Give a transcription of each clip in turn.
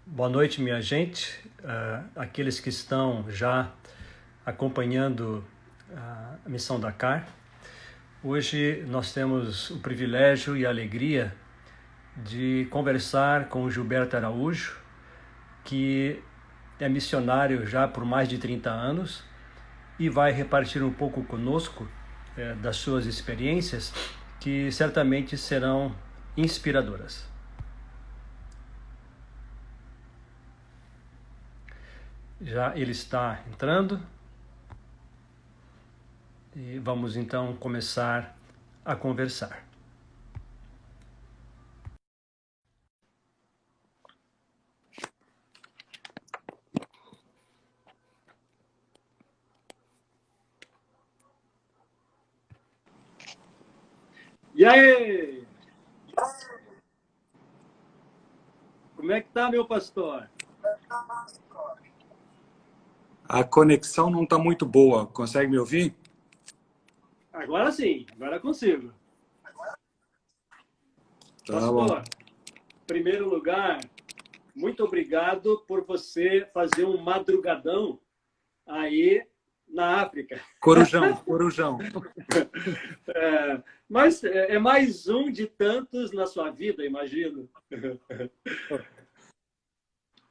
Boa noite, minha gente. Aqueles que estão já acompanhando a Missão Dakar. Hoje nós temos o privilégio e a alegria de conversar com o Gilberto Araújo, que é missionário já por mais de 30 anos e vai repartir um pouco conosco das suas experiências, que certamente serão inspiradoras. Já ele está entrando e vamos então começar a conversar. E aí? Como é que tá, meu pastor? A conexão não está muito boa. Consegue me ouvir? Agora sim, agora consigo. Tá Pastor, bom. em primeiro lugar, muito obrigado por você fazer um madrugadão aí na África. Corujão, Corujão. Mas é mais um de tantos na sua vida, imagino.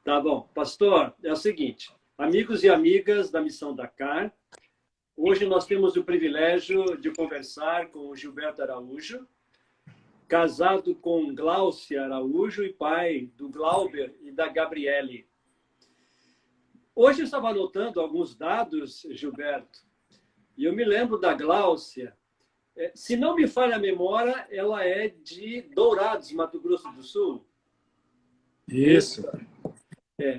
Tá bom. Pastor, é o seguinte, amigos e amigas da Missão Dakar, hoje nós temos o privilégio de conversar com o Gilberto Araújo, casado com Gláucia Araújo e pai do Glauber e da Gabriele. Hoje eu estava anotando alguns dados, Gilberto, e eu me lembro da Gláucia. Se não me falha a memória, ela é de Dourados, Mato Grosso do Sul. Isso.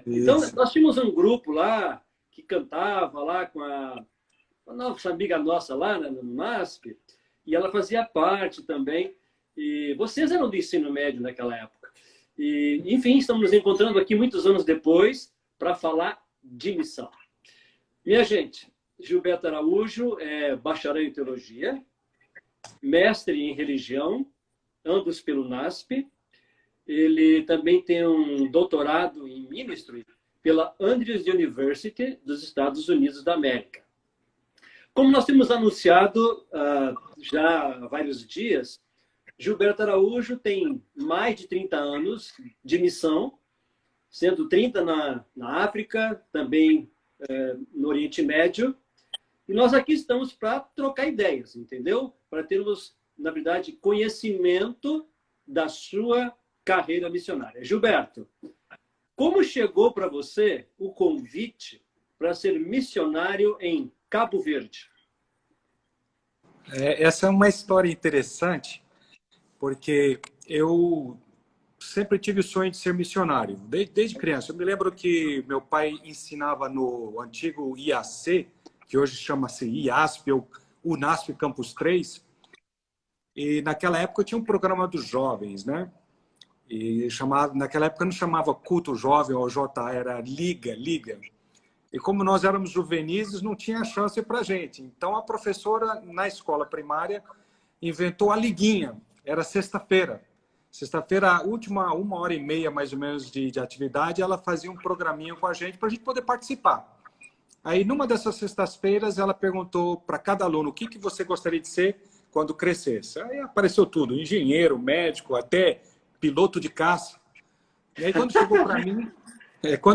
Então, Isso. nós tínhamos um grupo lá que cantava lá com a nossa amiga nossa lá no MASP, e ela fazia parte também. E vocês eram do ensino médio naquela época. E, enfim, estamos nos encontrando aqui muitos anos depois para falar de missão. Minha gente, Gilberto Araújo é bacharel em teologia, mestre em religião, ambos pelo NASP. Ele também tem um doutorado em ministry pela Andrews University dos Estados Unidos da América. Como nós temos anunciado já há vários dias, Gilberto Araújo tem mais de 30 anos de missão, sendo 30 na África, também no Oriente Médio. E nós aqui estamos para trocar ideias, entendeu? Para termos, na verdade, conhecimento da sua carreira missionária. Gilberto, como chegou para você o convite para ser missionário em Cabo Verde? Essa é uma história interessante, porque eu sempre tive o sonho de ser missionário, desde criança. Eu me lembro que meu pai ensinava no antigo IAC, que hoje chama-se IASP, ou UNASP Campus 3, e naquela época tinha um programa dos jovens, né? E naquela época não chamava Culto Jovem ou JA, era Liga. E como nós éramos juvenis, não tinha chance para a gente. Então a professora, na escola primária, inventou a liguinha. Era sexta-feira. Sexta-feira, a última 1h30, mais ou menos, de atividade, ela fazia um programinha com a gente para a gente poder participar. Aí, numa dessas sextas-feiras, ela perguntou para cada aluno o que você gostaria de ser quando crescesse. Aí apareceu tudo, engenheiro, médico, até piloto de caça. E aí, quando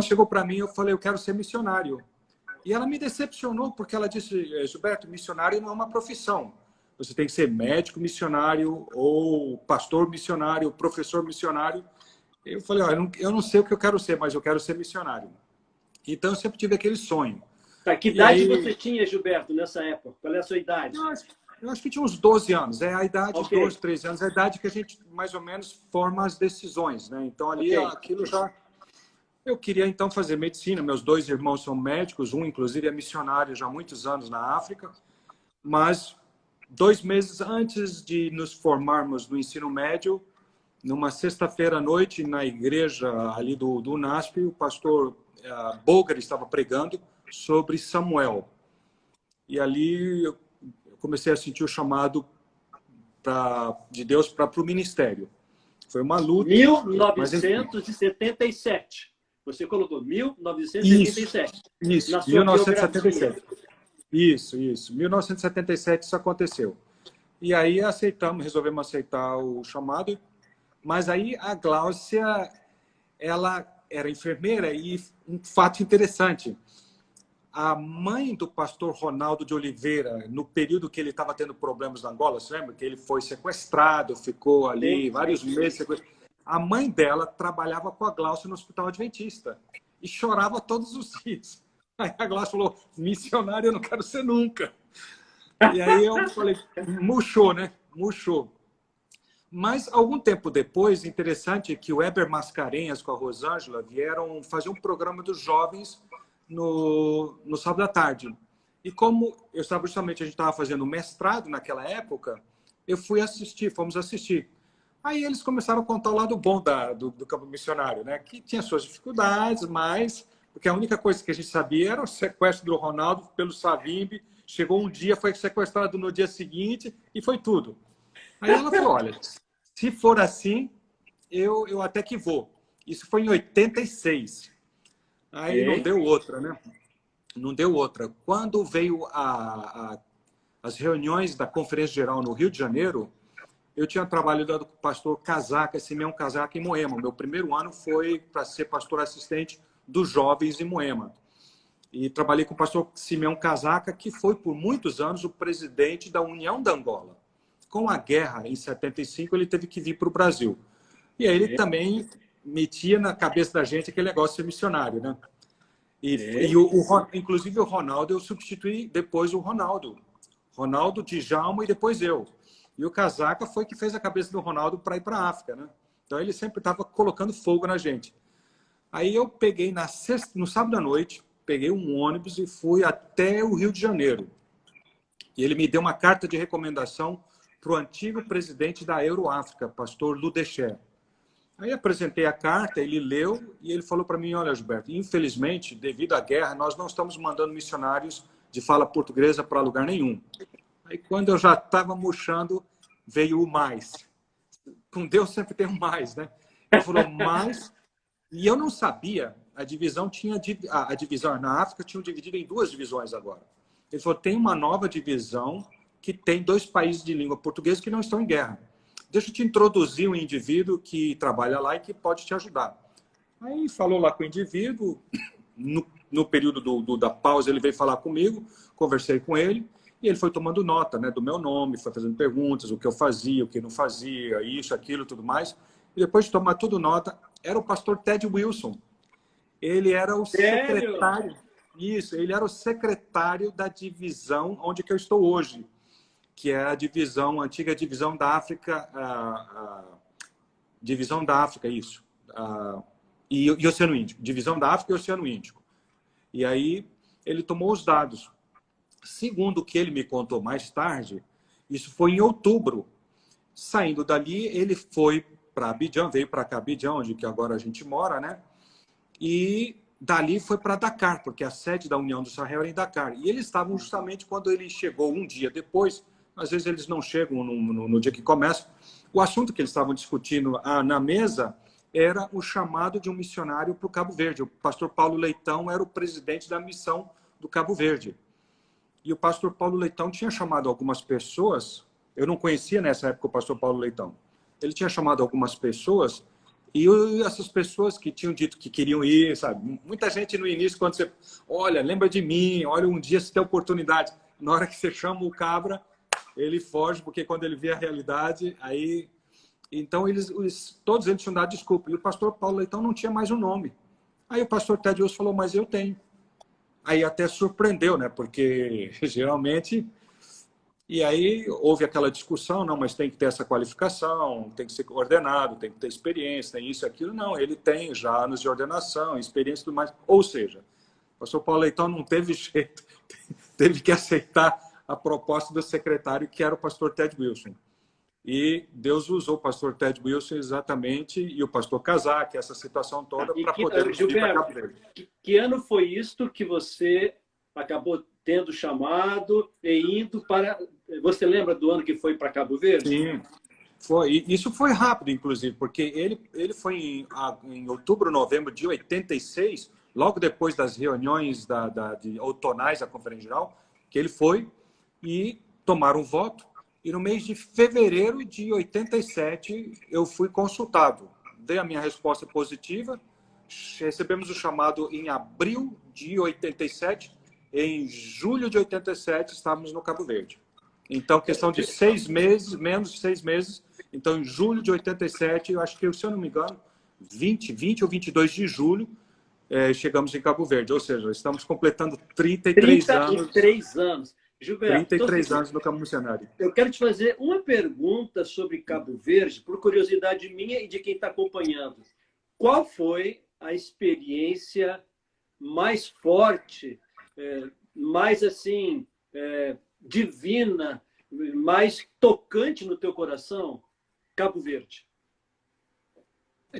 chegou para mim, eu falei, eu quero ser missionário. E ela me decepcionou, porque ela disse, Gilberto, missionário não é uma profissão. Você tem que ser médico missionário, ou pastor missionário, professor missionário. Eu falei, eu não sei o que eu quero ser, mas eu quero ser missionário. Então, eu sempre tive aquele sonho. Tá, que idade você tinha, Gilberto, nessa época? Qual é a sua idade? Eu acho que tinha uns 12 anos. É a idade de 12, 13 anos. É a idade que a gente, mais ou menos, forma as decisões, né? Então, ali, aquilo já... Eu queria, então, fazer medicina. Meus 2 irmãos são médicos. Um, inclusive, é missionário já há muitos anos na África. Mas, 2 meses antes de nos formarmos no ensino médio, numa sexta-feira à noite, na igreja ali do UNASP, o pastor Boger estava pregando sobre Samuel. E ali eu comecei a sentir o chamado de Deus para o ministério. Foi uma luta. 1977. Você colocou Isso, 1977 isso, na sua biografia. 1977. Isso. 1977 isso aconteceu. E aí resolvemos aceitar o chamado, mas aí a Gláucia, ela era enfermeira e um fato interessante, a mãe do pastor Ronaldo de Oliveira, no período que ele estava tendo problemas na Angola, você lembra que ele foi sequestrado, ficou ali vários meses sequestrado. A mãe dela trabalhava com a Gláucia no Hospital Adventista e chorava todos os dias. Aí a Gláucia falou, missionário eu não quero ser nunca. E aí eu falei, murchou, né? Murchou. Mas, algum tempo depois, interessante que o Heber Mascarenhas com a Rosângela vieram fazer um programa dos jovens no sábado à tarde. E como eu estava justamente, a gente estava fazendo mestrado naquela época, fomos assistir. Aí eles começaram a contar o lado bom do campo missionário, né? Que tinha suas dificuldades, mas... Porque a única coisa que a gente sabia era o sequestro do Ronaldo pelo Savimbi. Chegou um dia, foi sequestrado no dia seguinte e foi tudo. Aí ela falou, olha, se for assim, eu até que vou. Isso foi em 86. Aí não deu outra, né? Não deu outra. Quando veio as reuniões da Conferência Geral no Rio de Janeiro, eu tinha trabalhado com o pastor Casaca, Simeão Casaca, em Moema. Meu primeiro ano foi para ser pastor assistente dos jovens em Moema. E trabalhei com o pastor Simeão Casaca, que foi por muitos anos o presidente da União da Angola. Com a guerra, em 75, ele teve que vir para o Brasil. E aí ele também metia na cabeça da gente aquele negócio de ser missionário, né? Inclusive o Ronaldo, eu substituí depois o Ronaldo. Ronaldo, Djalma e depois eu. E o Casaca foi que fez a cabeça do Ronaldo para ir para a África, né? Então ele sempre estava colocando fogo na gente. Aí eu peguei no sábado à noite, peguei um ônibus e fui até o Rio de Janeiro. E ele me deu uma carta de recomendação para o antigo presidente da Euroáfrica, pastor Ludecher. Aí apresentei a carta, ele leu e ele falou para mim, olha, Gilberto, infelizmente, devido à guerra, nós não estamos mandando missionários de fala portuguesa para lugar nenhum. Aí quando eu já estava murchando, veio o mais. Com Deus sempre tem um mais, né? Ele falou, mais... E eu não sabia, a divisão na África tinha dividido em duas divisões agora. Ele falou, tem uma nova divisão que tem 2 países de língua portuguesa que não estão em guerra. Deixa eu te introduzir um indivíduo que trabalha lá e que pode te ajudar. Aí falou lá com o indivíduo, no período da pausa ele veio falar comigo, conversei com ele, e ele foi tomando nota, né, do meu nome, foi fazendo perguntas, o que eu fazia, o que não fazia, isso, aquilo, tudo mais. E depois de tomar tudo nota, era o pastor Ted Wilson. Ele era o secretário. Isso, ele era o secretário da divisão onde que eu estou hoje, que é a antiga divisão da África, divisão da África, isso. E Oceano Índico, divisão da África e Oceano Índico. E aí ele tomou os dados. Segundo o que ele me contou mais tarde, isso foi em outubro. Saindo dali, ele foi para Abidjan, veio para cá, Abidjan, onde que agora a gente mora, né? E dali foi para Dakar, porque a sede da União do Sahel era em Dakar. E eles estavam justamente quando ele chegou um dia depois, às vezes eles não chegam no dia que começa, o assunto que eles estavam discutindo na mesa era o chamado de um missionário para o Cabo Verde. O pastor Paulo Leitão era o presidente da missão do Cabo Verde. E o pastor Paulo Leitão tinha chamado algumas pessoas, eu não conhecia nessa época o pastor Paulo Leitão, ele tinha chamado algumas pessoas e essas pessoas que tinham dito que queriam ir, sabe? Muita gente no início, quando você... Olha, lembra de mim, olha, um dia se tem oportunidade. Na hora que você chama o cabra, ele foge, porque quando ele vê a realidade, aí... Então, todos eles tinham dado desculpa. E o pastor Paulo Leitão não tinha mais um nome. Aí o pastor Ted Wilson falou, mas eu tenho. Aí até surpreendeu, né? Porque geralmente... E aí houve aquela discussão, não, mas tem que ter essa qualificação, tem que ser ordenado, tem que ter experiência, tem isso e aquilo. Não, ele tem já anos de ordenação, experiência e tudo mais. Ou seja, o pastor Paulo Leitão não teve jeito, teve que aceitar a proposta do secretário, que era o pastor Ted Wilson. E Deus usou o pastor Ted Wilson exatamente, e o pastor Casaca, essa situação toda, para poder ir para Cabo Verde. Que ano foi isto que você acabou tendo chamado e indo para... Você lembra do ano que foi para Cabo Verde? Sim. Isso foi rápido, inclusive, porque ele foi em outubro, novembro de 86, logo depois das reuniões de outonais da Conferência Geral, que ele foi e tomaram um voto. E no mês de fevereiro de 87, eu fui consultado. Dei a minha resposta positiva, recebemos o chamado em abril de 87, em julho de 87, estávamos no Cabo Verde. Então, questão de 6 meses, menos de 6 meses. Então, em julho de 87, eu acho que, se eu não me engano, 20 ou 22 de julho, chegamos em Cabo Verde. Ou seja, estamos completando 33 anos. 33 anos. Gilberto, 33 anos no campo missionário. Eu quero te fazer uma pergunta sobre Cabo Verde, por curiosidade minha e de quem está acompanhando. Qual foi a experiência mais forte, mais assim, divina, mais tocante no teu coração? Cabo Verde.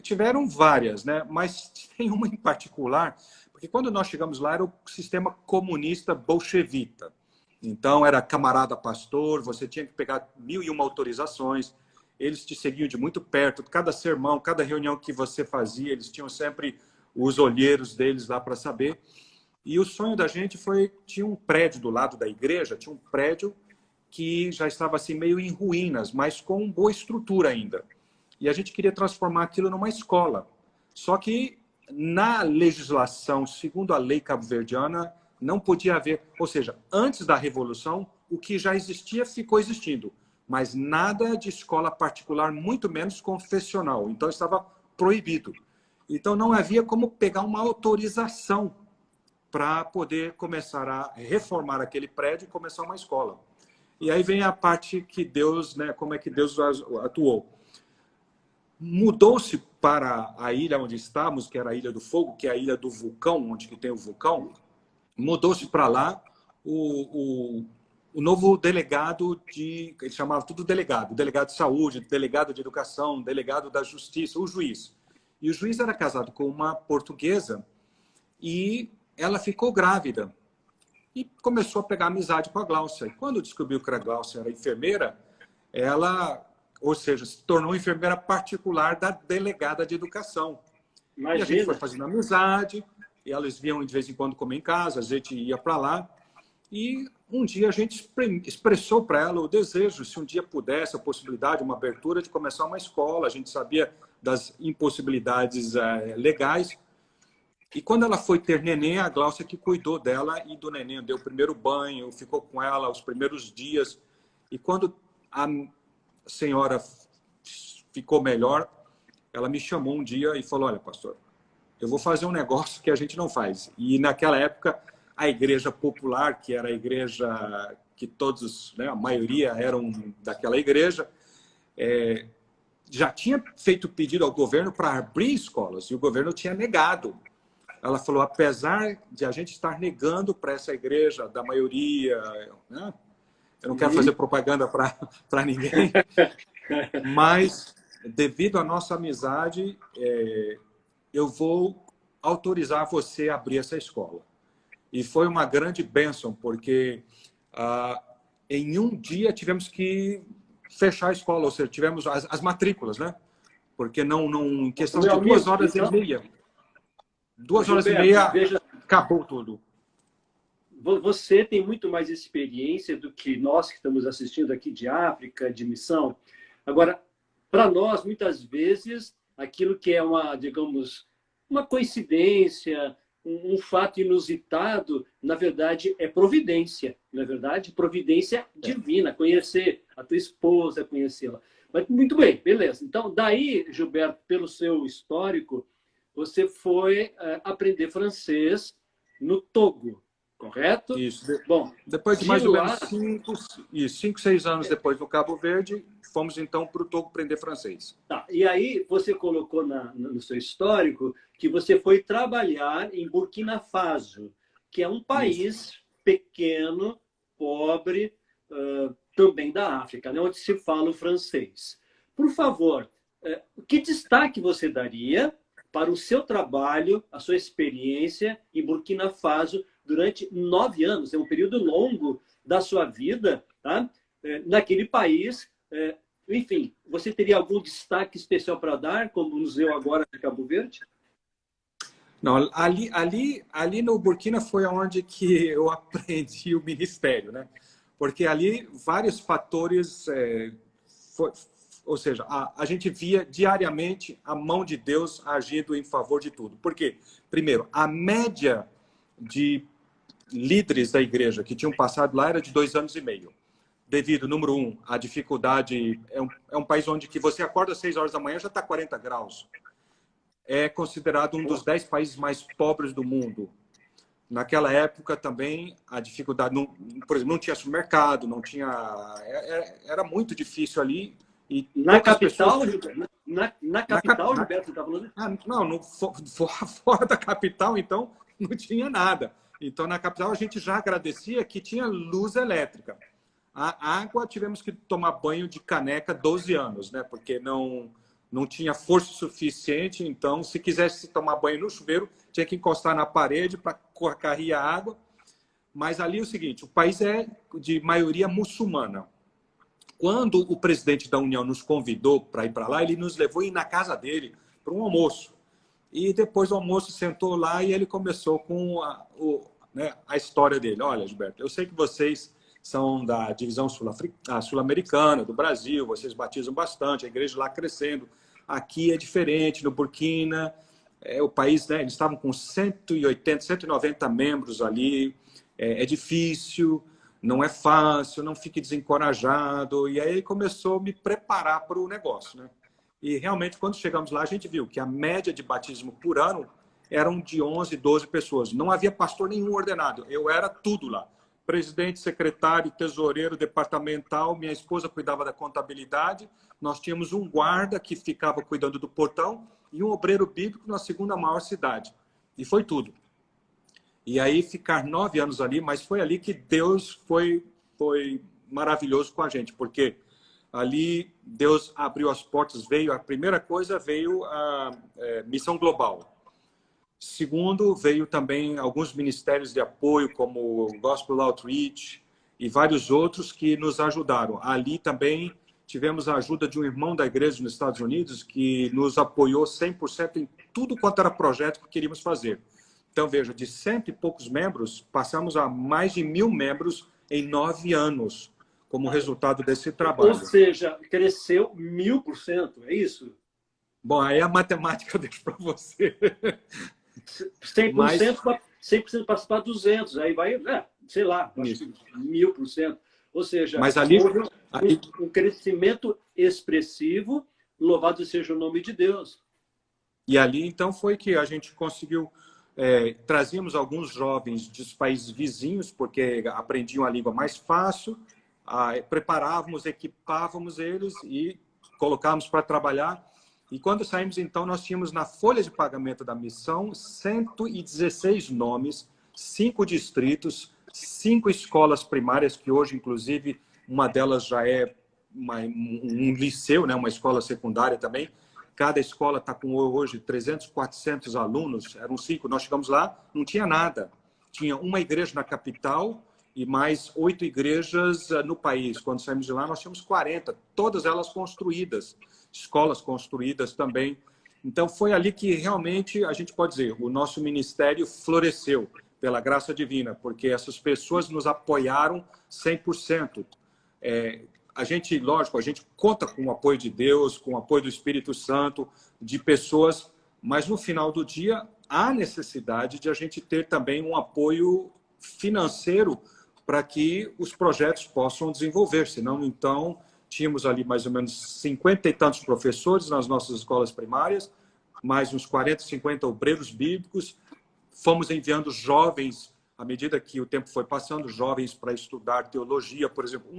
Tiveram várias, né? Mas tem uma em particular, porque quando nós chegamos lá era o sistema comunista bolchevita. Então era camarada pastor, você tinha que pegar 1001 autorizações, eles te seguiam de muito perto, cada sermão, cada reunião que você fazia, eles tinham sempre os olheiros deles lá para saber. E o sonho da gente tinha um prédio do lado da igreja, tinha um prédio que já estava assim meio em ruínas, mas com boa estrutura ainda. E a gente queria transformar aquilo numa escola. Só que na legislação, segundo a lei cabo-verdiana, não podia haver, ou seja, antes da Revolução, o que já existia ficou existindo, mas nada de escola particular, muito menos confessional. Então estava proibido. Então não havia como pegar uma autorização para poder começar a reformar aquele prédio e começar uma escola. E aí vem a parte que Deus, né, como é que Deus atuou. Mudou-se para a ilha onde estávamos, que era a Ilha do Fogo, que é a ilha do vulcão, onde que tem o vulcão. Mudou-se para lá o novo delegado ele chamava tudo delegado de saúde, delegado de educação, delegado da justiça, o juiz. E o juiz era casado com uma portuguesa e ela ficou grávida e começou a pegar amizade com a Gláucia. E quando descobriu que a Gláucia era enfermeira, ou seja, se tornou enfermeira particular da delegada de educação. Imagina. E a gente foi fazendo amizade, e elas vinham de vez em quando comer em casa, a gente ia para lá. E um dia a gente expressou para ela o desejo, se um dia pudesse, a possibilidade, uma abertura de começar uma escola. A gente sabia das impossibilidades legais. E quando ela foi ter neném, a Gláucia que cuidou dela e do neném, deu o primeiro banho, ficou com ela os primeiros dias. E quando a senhora ficou melhor, ela me chamou um dia e falou: olha, pastor, eu vou fazer um negócio que a gente não faz. E naquela época, a igreja popular, que era a igreja que todos, né, a maioria eram daquela igreja, já tinha feito pedido ao governo para abrir escolas, e o governo tinha negado. Ela falou: apesar de a gente estar negando para essa igreja, da maioria, né? Eu não quero fazer propaganda para ninguém, mas devido à nossa amizade, eu vou autorizar você a abrir essa escola. E foi uma grande bênção, porque em um dia tivemos que fechar a escola, ou seja, tivemos as matrículas, né? Porque em questão de 2 horas e meia, 2 horas e meia, acabou tudo. Você tem muito mais experiência do que nós que estamos assistindo aqui de África, de missão. Agora, para nós, muitas vezes, aquilo que é digamos, uma coincidência, um fato inusitado, na verdade, é providência. Na verdade, providência divina. Conhecer a tua esposa, conhecê-la. Mas, muito bem, beleza. Então, daí, Gilberto, pelo seu histórico, você foi aprender francês no Togo. Correto? Isso. Bom, depois de mais ou menos 5, 6 anos depois do Cabo Verde, fomos então para o Togo aprender francês. Tá. E aí você colocou no seu histórico que você foi trabalhar em Burkina Faso, que é um país pequeno, pobre, também da África, né, onde se fala o francês. Por favor, que destaque você daria para o seu trabalho, a sua experiência em Burkina Faso durante 9 anos? É um período longo da sua vida, tá? Naquele país enfim, você teria algum destaque especial para dar, como o Museu agora de Cabo Verde? Não, ali no Burkina foi onde que eu aprendi o ministério, né? Porque ali vários fatores, ou seja, a gente via diariamente a mão de Deus agindo em favor de tudo. Por quê? Primeiro, a média de líderes da igreja que tinham passado lá era de 2 anos e meio. Devido, número um, à dificuldade, é um país onde que você acorda às 6 horas da manhã já está 40 graus. É considerado um dos 10 países mais pobres do mundo. Naquela época também a dificuldade, não, por exemplo, não tinha supermercado, não tinha, era muito difícil ali e Na capital, pessoas... Gilberto? Na capital, Gilberto, você está falando? Não, fora da capital, então não tinha nada. Então na capital a gente já agradecia que tinha luz elétrica. A água tivemos que tomar banho de caneca 12 anos, né? Porque não tinha força suficiente, então se quisesse tomar banho no chuveiro, tinha que encostar na parede para carregar a água. Mas ali é o seguinte, o país é de maioria muçulmana. Quando o presidente da União nos convidou para ir para lá, ele nos levou ir na casa dele para um almoço. E depois do almoço sentou lá e ele começou com a história dele. Olha, Gilberto, eu sei que vocês são da divisão sul-americana, do Brasil, vocês batizam bastante, a igreja lá crescendo. Aqui é diferente, no Burkina, o país, né, eles estavam com 180, 190 membros ali, é difícil, não é fácil, não fique desencorajado. E aí ele começou a me preparar para o negócio, né? E realmente, quando chegamos lá, a gente viu que a média de batismo por ano eram de 11, 12 pessoas. Não havia pastor nenhum ordenado, eu era tudo lá. Presidente, secretário, tesoureiro, departamental, minha esposa cuidava da contabilidade, nós tínhamos um guarda que ficava cuidando do portão e um obreiro bíblico na segunda maior cidade. E foi tudo. E aí ficar 9 anos ali, mas foi ali que Deus foi maravilhoso com a gente, porque ali Deus abriu as portas, a primeira coisa veio a missão global. Segundo, veio também alguns ministérios de apoio, como o Gospel Outreach e vários outros que nos ajudaram. Ali também tivemos a ajuda de um irmão da igreja nos Estados Unidos que nos apoiou 100% em tudo quanto era projeto que queríamos fazer. Então, veja, de 100 e poucos membros, passamos a mais de 1.000 membros em 9 anos, como resultado desse trabalho. Ou seja, cresceu 1000%, é isso? Bom, aí a matemática eu deixo para você. 100%, mas... 100% para 200, aí vai, sei lá, 1000%. Ou seja, mas ali, houve um crescimento expressivo, louvado seja o nome de Deus. E ali, então, foi que a gente conseguiu... trazíamos alguns jovens dos países vizinhos, porque aprendiam a língua mais fácil, preparávamos, equipávamos eles e colocávamos para trabalhar. E quando saímos, então, nós tínhamos na folha de pagamento da missão 116 nomes, 5 distritos, 5 escolas primárias, que hoje, inclusive, uma delas já é um liceu, né? Uma escola secundária também. Cada escola está com hoje 300, 400 alunos, eram 5. Nós chegamos lá, não tinha nada. Tinha uma igreja na capital e mais 8 igrejas no país. Quando saímos de lá, nós tínhamos 40, todas elas construídas. Escolas construídas também. Então, foi ali que realmente, a gente pode dizer, o nosso ministério floresceu pela graça divina, porque essas pessoas nos apoiaram 100%. A gente, lógico, a gente conta com o apoio de Deus, com o apoio do Espírito Santo, de pessoas, mas no final do dia, há necessidade de a gente ter também um apoio financeiro para que os projetos possam desenvolver, senão, então... Tínhamos ali mais ou menos 50 e tantos professores nas nossas escolas primárias, mais uns 40, 50 obreiros bíblicos. Fomos enviando jovens, à medida que o tempo foi passando, jovens para estudar teologia, por exemplo.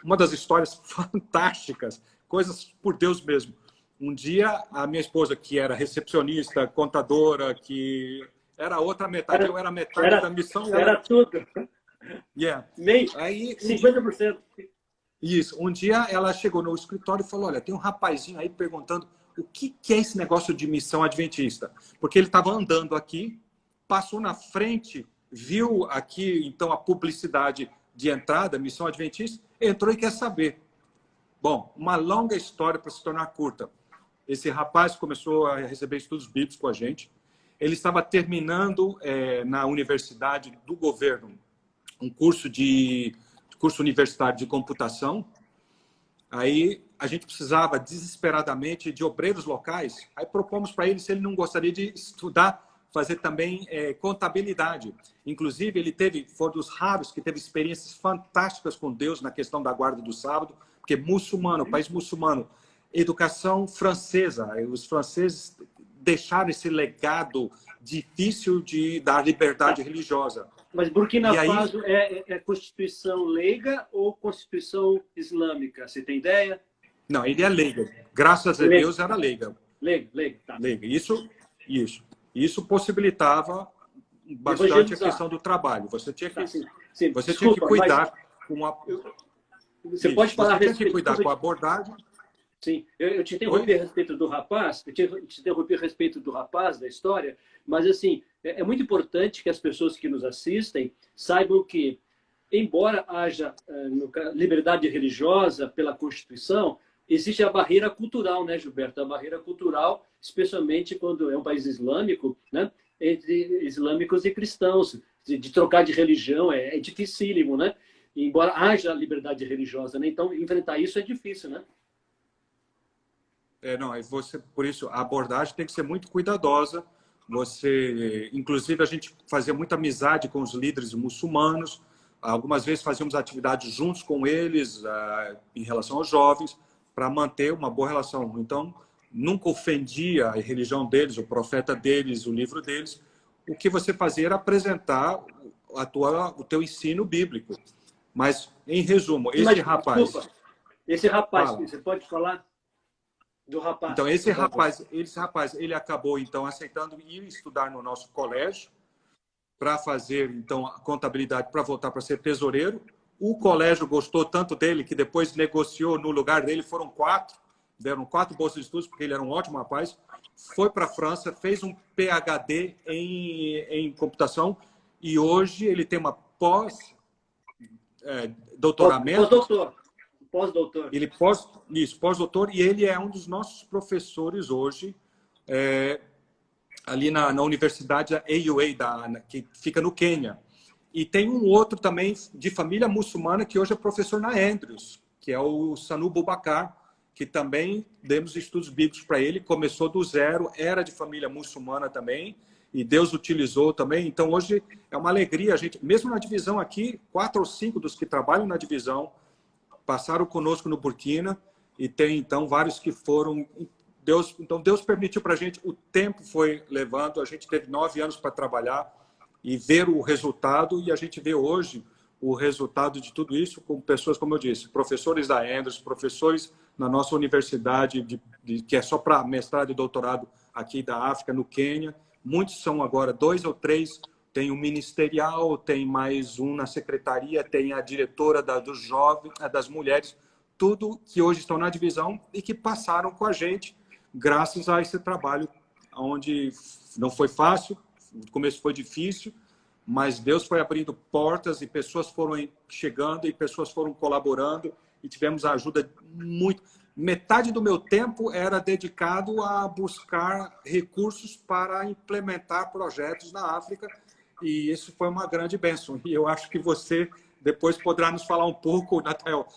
Uma das histórias fantásticas, coisas por Deus mesmo. Um dia, a minha esposa, que era recepcionista, contadora, que era outra metade, eu era metade da missão. Era tudo. Yeah. Nem aí, 50%. Isso. Um dia ela chegou no escritório e falou, olha, tem um rapazinho aí perguntando o que é esse negócio de missão adventista. Porque ele estava andando aqui, passou na frente, viu aqui, então, a publicidade de entrada, missão adventista, entrou e quer saber. Bom, uma longa história para se tornar curta. Esse rapaz começou a receber estudos bíblicos com a gente. Ele estava terminando na universidade do governo um curso universitário de computação. Aí a gente precisava desesperadamente de obreiros locais. Aí propomos para ele se ele não gostaria de estudar, fazer também contabilidade. Inclusive, foi dos raros que teve experiências fantásticas com Deus na questão da guarda do sábado, porque muçulmano, país muçulmano, educação francesa, os franceses deixaram esse legado difícil da liberdade religiosa. Mas Burkina Faso é Constituição leiga ou Constituição Islâmica? Você tem ideia? Não, ele é leiga. Graças a Deus era leiga. Leiga, tá. Leiga. Isso possibilitava bastante a questão do trabalho. Você tinha que, tinha que cuidar com a... Você pode falar tinha que cuidar com a abordagem. Sim, eu te interrompi a respeito do rapaz, da história, mas assim, é muito importante que as pessoas que nos assistem saibam que, embora haja liberdade religiosa pela Constituição, existe a barreira cultural, né, Gilberto? A barreira cultural, especialmente quando é um país islâmico, né, entre islâmicos e cristãos, de trocar de religião é dificílimo, né? Embora haja liberdade religiosa, né? Então, enfrentar isso é difícil, né? Por isso, a abordagem tem que ser muito cuidadosa. Inclusive, a gente fazia muita amizade com os líderes muçulmanos. Algumas vezes fazíamos atividades juntos com eles em relação aos jovens, para manter uma boa relação. Então, nunca ofendia a religião deles, o profeta deles, o livro deles. O que você fazia era apresentar o teu ensino bíblico. Mas, em resumo, esse rapaz... Fala. Você pode falar? Do rapaz. Então, esse rapaz, ele acabou, então, aceitando ir estudar no nosso colégio para fazer, então, a contabilidade para voltar para ser tesoureiro. O colégio gostou tanto dele que depois negociou no lugar dele, deram 4 bolsas de estudos, porque ele era um ótimo rapaz. Foi para a França, fez um PhD em computação e hoje ele tem uma pós-doutoramento. Pós-doutor. Ele pós-doutor, e ele é um dos nossos professores hoje, ali na Universidade AUA, que fica no Quênia. E tem um outro também de família muçulmana que hoje é professor na Andrews, que é o Sanu Boubacar, que também demos estudos bíblicos para ele, começou do zero, era de família muçulmana também, e Deus utilizou também. Então, hoje é uma alegria, a gente, mesmo na divisão aqui, 4 ou 5 dos que trabalham na divisão passaram conosco no Burkina, e tem, então, vários que foram... Deus permitiu para a gente, o tempo foi levando, a gente teve 9 anos para trabalhar e ver o resultado, e a gente vê hoje o resultado de tudo isso com pessoas, como eu disse, professores da Andrews, professores na nossa universidade, que é só para mestrado e doutorado aqui da África, no Quênia. Muitos são agora 2 ou 3, tem um ministerial, tem mais um na secretaria, tem a diretora dos jovens, das mulheres, tudo que hoje estão na divisão e que passaram com a gente graças a esse trabalho, onde não foi fácil, no começo foi difícil, mas Deus foi abrindo portas e pessoas foram chegando e pessoas foram colaborando e tivemos ajuda muito. Metade do meu tempo era dedicado a buscar recursos para implementar projetos na África, e isso foi uma grande bênção. E eu acho que você depois poderá nos falar um pouco, Nathanael,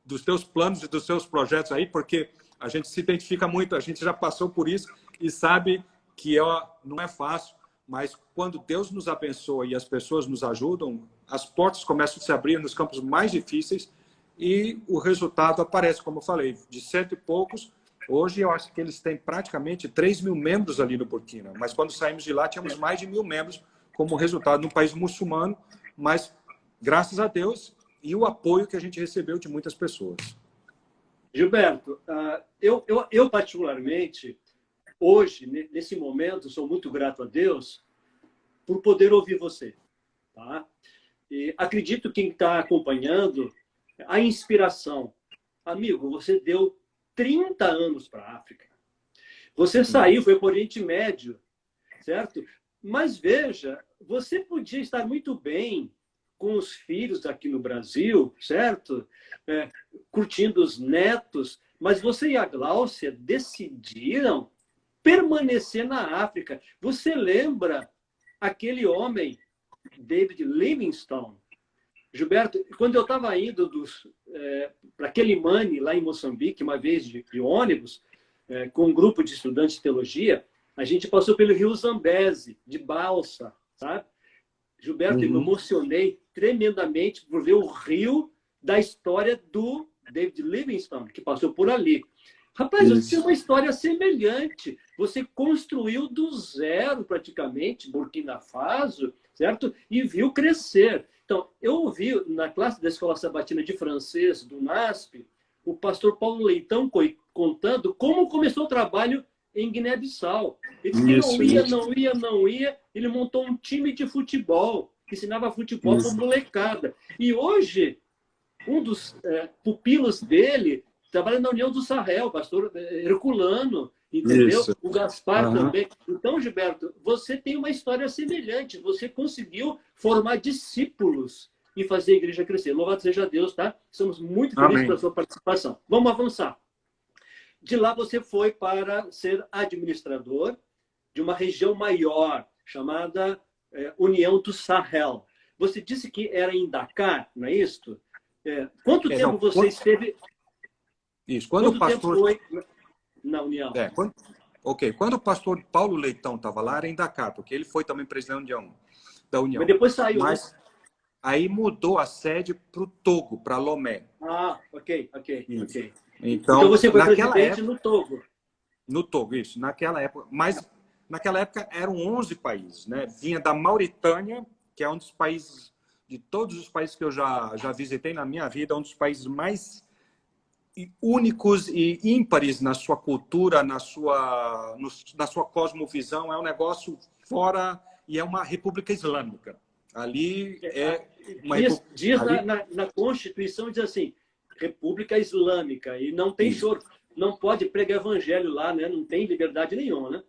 dos teus planos e dos seus projetos aí, porque a gente se identifica muito, a gente já passou por isso e sabe que não é fácil, mas quando Deus nos abençoa e as pessoas nos ajudam, as portas começam a se abrir nos campos mais difíceis e o resultado aparece, como eu falei, de 100 e poucos. Hoje eu acho que eles têm praticamente 3 mil membros ali no Burkina, mas quando saímos de lá tínhamos mais de 1.000 membros como resultado num país muçulmano, mas graças a Deus e o apoio que a gente recebeu de muitas pessoas. Gilberto, eu particularmente, hoje, nesse momento, sou muito grato a Deus por poder ouvir você. Tá? E acredito que quem está acompanhando, a inspiração. Amigo, você deu 30 anos para a África. Você saiu, foi para o Oriente Médio, certo? Mas veja, você podia estar muito bem com os filhos aqui no Brasil, certo? Curtindo os netos, mas você e a Gláucia decidiram permanecer na África. Você lembra aquele homem, David Livingstone? Gilberto, quando eu estava indo para Quelimane, lá em Moçambique, uma vez de ônibus, com um grupo de estudantes de teologia, a gente passou pelo rio Zambeze, de balsa, sabe? Gilberto, eu me emocionei tremendamente por ver o rio da história do David Livingstone, que passou por ali. Rapaz, você tem uma história semelhante. Você construiu do zero, praticamente, Burkina Faso, certo? E viu crescer. Então, eu ouvi na classe da Escola Sabatina de Francês do NASP, o pastor Paulo Leitão contando como começou o trabalho em Guiné-Bissau. Ele disse que não ia. Ele montou um time de futebol, que ensinava futebol para molecada. E hoje, um dos pupilos dele trabalha na União do Sahel, pastor Herculano, entendeu? Isso. O Gaspar também. Então, Gilberto, você tem uma história semelhante. Você conseguiu formar discípulos e fazer a igreja crescer. Louvado seja Deus, tá? Estamos muito felizes pela sua participação. Vamos avançar. De lá você foi para ser administrador de uma região maior, chamada União do Sahel. Você disse que era em Dakar, não é isso? Quanto tempo você esteve... Isso, quando o pastor... foi na União? Quando o pastor Paulo Leitão estava lá, era em Dakar, porque ele foi também presidente da União. Mas depois saiu, Mas aí mudou a sede para o Togo, para Lomé. Ok. Então você foi presidente no Togo. No Togo, isso. Naquela época, mas naquela época eram 11 países, né? Vinha da Mauritânia, que é um dos países, de todos os países que eu já visitei na minha vida, um dos países mais únicos e ímpares na sua cultura, na sua cosmovisão. É um negócio fora, e é uma república islâmica. Ali é uma diz na Constituição, diz assim, República Islâmica, e não tem choro. Não pode pregar evangelho lá, né? Não tem liberdade nenhuma, né?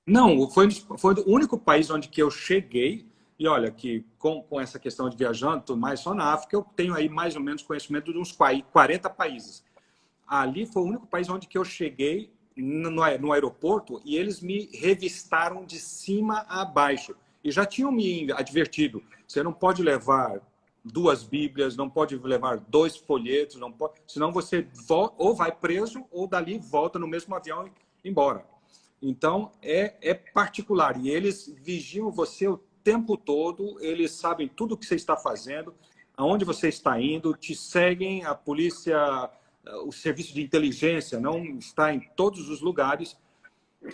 Não, foi o único país onde que eu cheguei, e olha, que com essa questão de viajando, tudo mais, só na África eu tenho aí mais ou menos conhecimento de uns 40 países. Ali foi o único país onde que eu cheguei no aeroporto e eles me revistaram de cima a baixo. E já tinham me advertido, você não pode levar 2 Bíblias, não pode levar 2 folhetos, não pode, senão você ou vai preso ou dali volta no mesmo avião e embora. Então, é particular. E eles vigiam você o tempo todo, eles sabem tudo o que você está fazendo, aonde você está indo, te seguem, a polícia, o serviço de inteligência não está em todos os lugares.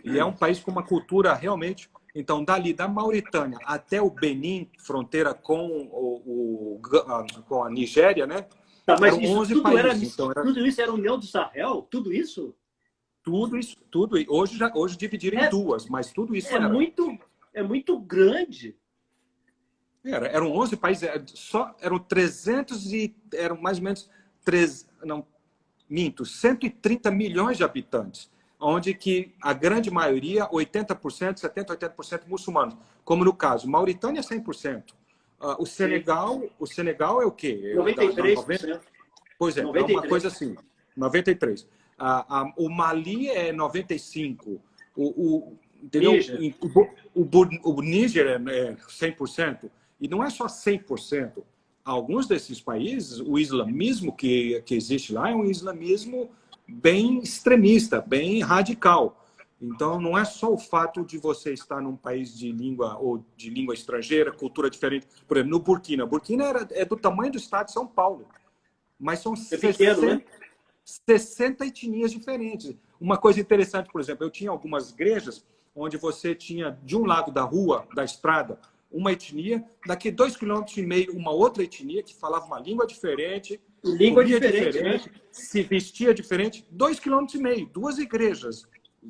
E é um país com uma cultura realmente... Então, dali da Mauritânia até o Benin, fronteira com a Nigéria, né? Tá, mas eram 11 países. Tudo isso era União do Sahel? Tudo isso? Tudo isso. Hoje dividiram em 2, mas tudo isso era... É muito grande. Eram 11 países, eram mais ou menos 130 milhões de habitantes, onde que a grande maioria, 80%, 70%, 80% muçulmanos. Como no caso, Mauritânia 100%. O Senegal é o quê? 93%. Pois é, 93%. É uma coisa assim, 93%. O Mali é 95%. O Níger é 100%. E não é só 100%. Alguns desses países, o islamismo que existe lá é um islamismo bem extremista, bem radical. Então, não é só o fato de você estar num país de língua estrangeira, cultura diferente. Por exemplo, no Burkina. Burkina é do tamanho do estado de São Paulo. Mas são 60 etnias diferentes. Uma coisa interessante, por exemplo, eu tinha algumas igrejas onde você tinha, de um lado da rua, da estrada, uma etnia, daqui 2,5 km, uma outra etnia que falava uma língua diferente, comia diferente, se vestia diferente, 2,5 km, 2 igrejas.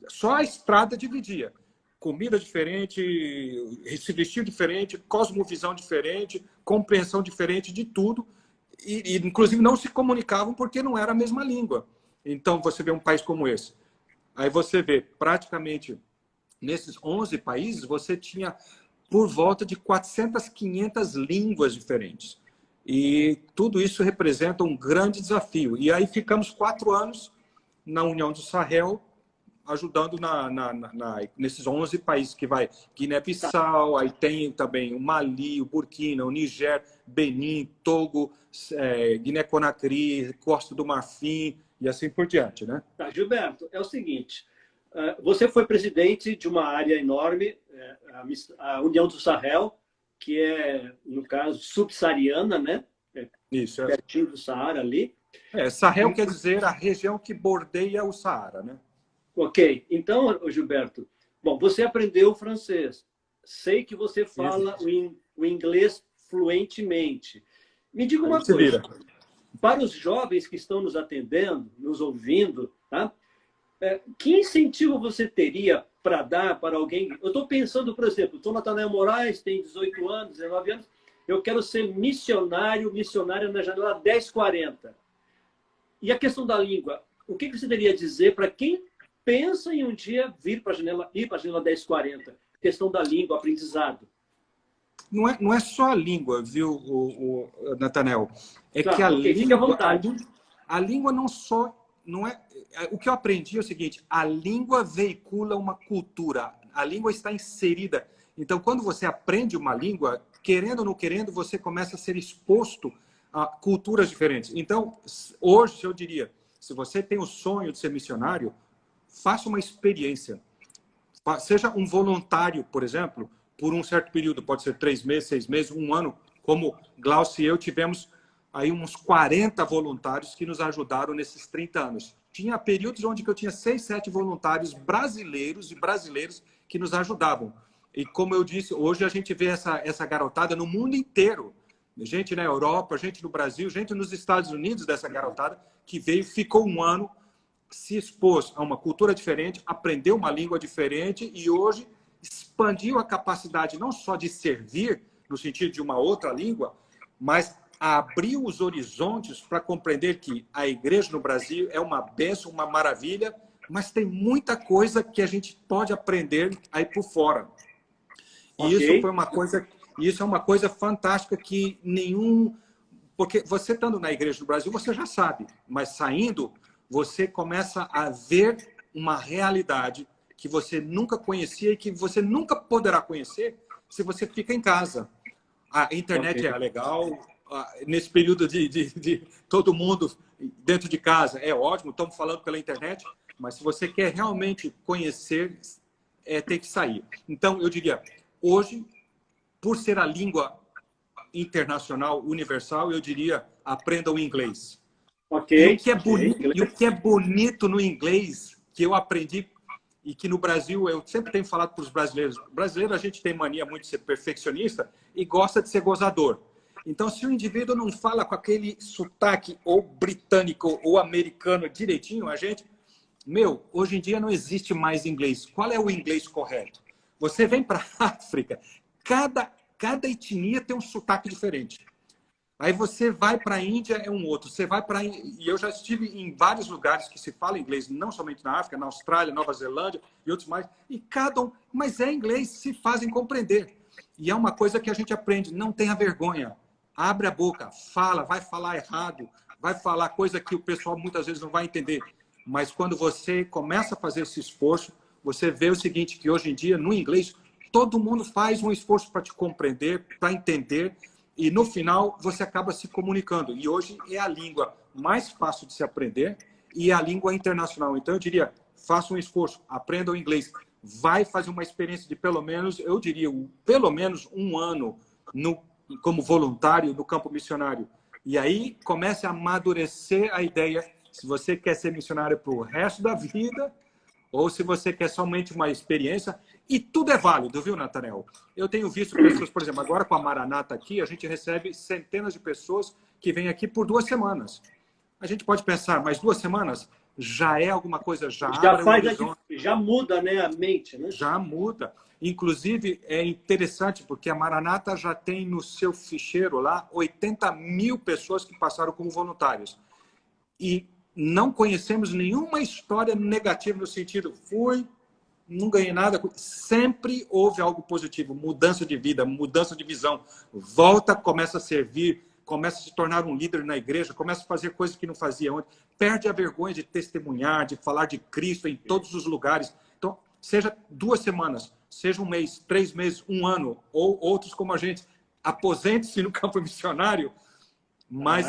Só a estrada dividia. Comida diferente, se vestia diferente, cosmovisão diferente, compreensão diferente de tudo. E inclusive, não se comunicavam porque não era a mesma língua. Então, você vê um país como esse. Aí você vê, praticamente, nesses 11 países, você tinha por volta de 400, 500 línguas diferentes. E tudo isso representa um grande desafio. E aí ficamos 4 anos na União do Sahel, ajudando nesses 11 países que vai Guiné-Bissau, aí tem também o Mali, o Burkina, o Niger, Benin, Togo, Guiné-Conakry, Costa do Marfim e assim por diante, né? Tá, Gilberto, é o seguinte, você foi presidente de uma área enorme, a União do Sahel, que é, no caso, subsaariana, né? Isso, pertinho do Saara ali. Sahel quer dizer a região que bordeia o Saara, né? Ok. Então, Gilberto, bom, você aprendeu francês. Sei que você fala o inglês fluentemente. Me diga uma coisa. Para os jovens que estão nos atendendo, nos ouvindo, tá? Que incentivo você teria para dar para alguém? Eu estou pensando, por exemplo, o Natanael Moraes tem 18 anos, 19 anos, eu quero ser missionária na janela 1040. E a questão da língua, o que você teria a dizer para quem pensa em um dia ir para a janela 1040? Questão da língua, aprendizado. Não é só a língua, viu, Natanael? Claro, que a okay, língua, fique à vontade. A língua não só... Não é, o que eu aprendi é o seguinte, a língua veicula uma cultura, a língua está inserida. Então, quando você aprende uma língua, querendo ou não querendo, você começa a ser exposto a culturas diferentes. Então, hoje, eu diria, se você tem o sonho de ser missionário, faça uma experiência. Seja um voluntário, por exemplo, por um certo período, pode ser 3 meses, 6 meses, 1 ano, como Glaucio e eu tivemos aí uns 40 voluntários que nos ajudaram nesses 30 anos. Tinha períodos onde eu tinha 6, 7 voluntários brasileiros e brasileiros que nos ajudavam. E como eu disse, hoje a gente vê essa garotada no mundo inteiro. Gente na Europa, gente no Brasil, gente nos Estados Unidos dessa garotada que veio, ficou 1 ano, se expôs a uma cultura diferente, aprendeu uma língua diferente e hoje expandiu a capacidade não só de servir, no sentido de uma outra língua, mas abriu os horizontes para compreender que a igreja no Brasil é uma bênção, uma maravilha, mas tem muita coisa que a gente pode aprender aí por fora. E isso é uma coisa fantástica que nenhum... Porque você estando na igreja do Brasil, você já sabe, mas saindo, você começa a ver uma realidade que você nunca conhecia e que você nunca poderá conhecer se você fica em casa. A internet é legal, nesse período de todo mundo dentro de casa é ótimo, estamos falando pela internet, mas se você quer realmente conhecer, tem que sair. Então, eu diria, hoje, por ser a língua internacional, universal, eu diria, aprenda o inglês. E o que é bonito no inglês, que eu aprendi, e que no Brasil eu sempre tenho falado para os brasileiros. Brasileiro, a gente tem mania muito de ser perfeccionista e gosta de ser gozador. Então, se o indivíduo não fala com aquele sotaque ou britânico ou americano direitinho, a gente... hoje em dia não existe mais inglês. Qual é o inglês correto? Você vem para a África, cada etnia tem um sotaque diferente. Aí você vai para a Índia, é um outro. Você vai para... E eu já estive em vários lugares que se fala inglês, não somente na África, na Austrália, Nova Zelândia e outros mais. E cada um... Mas é inglês, se fazem compreender. E é uma coisa que a gente aprende, não tenha vergonha. Abre a boca, fala, vai falar errado, vai falar coisa que o pessoal muitas vezes não vai entender. Mas quando você começa a fazer esse esforço, você vê o seguinte, que hoje em dia, no inglês, todo mundo faz um esforço para te compreender, para entender, e no final você acaba se comunicando. E hoje é a língua mais fácil de se aprender e é a língua internacional. Então eu diria, faça um esforço, aprenda o inglês. Vai fazer uma experiência de pelo menos, eu diria, pelo menos 1 ano como voluntário no campo missionário. E aí comece a amadurecer a ideia se você quer ser missionário para o resto da vida ou se você quer somente uma experiência. E tudo é válido, viu, Natanael? Eu tenho visto pessoas, por exemplo, agora com a Maranata aqui, a gente recebe centenas de pessoas que vêm aqui por 2 semanas. A gente pode pensar, mas 2 semanas já é alguma coisa, já muda, né, a mente, né? Já muda. Inclusive, é interessante, porque a Maranata já tem no seu ficheiro lá 80 mil pessoas que passaram como voluntários. E não conhecemos nenhuma história negativa no sentido, não ganhei nada. Sempre houve algo positivo, mudança de vida, mudança de visão. Volta, começa a servir, começa a se tornar um líder na igreja, começa a fazer coisas que não fazia antes, perde a vergonha de testemunhar, de falar de Cristo em todos os lugares. Então, seja 2 semanas, seja 1 mês, 3 meses, 1 ano, ou outros como a gente, aposente-se no campo missionário, mas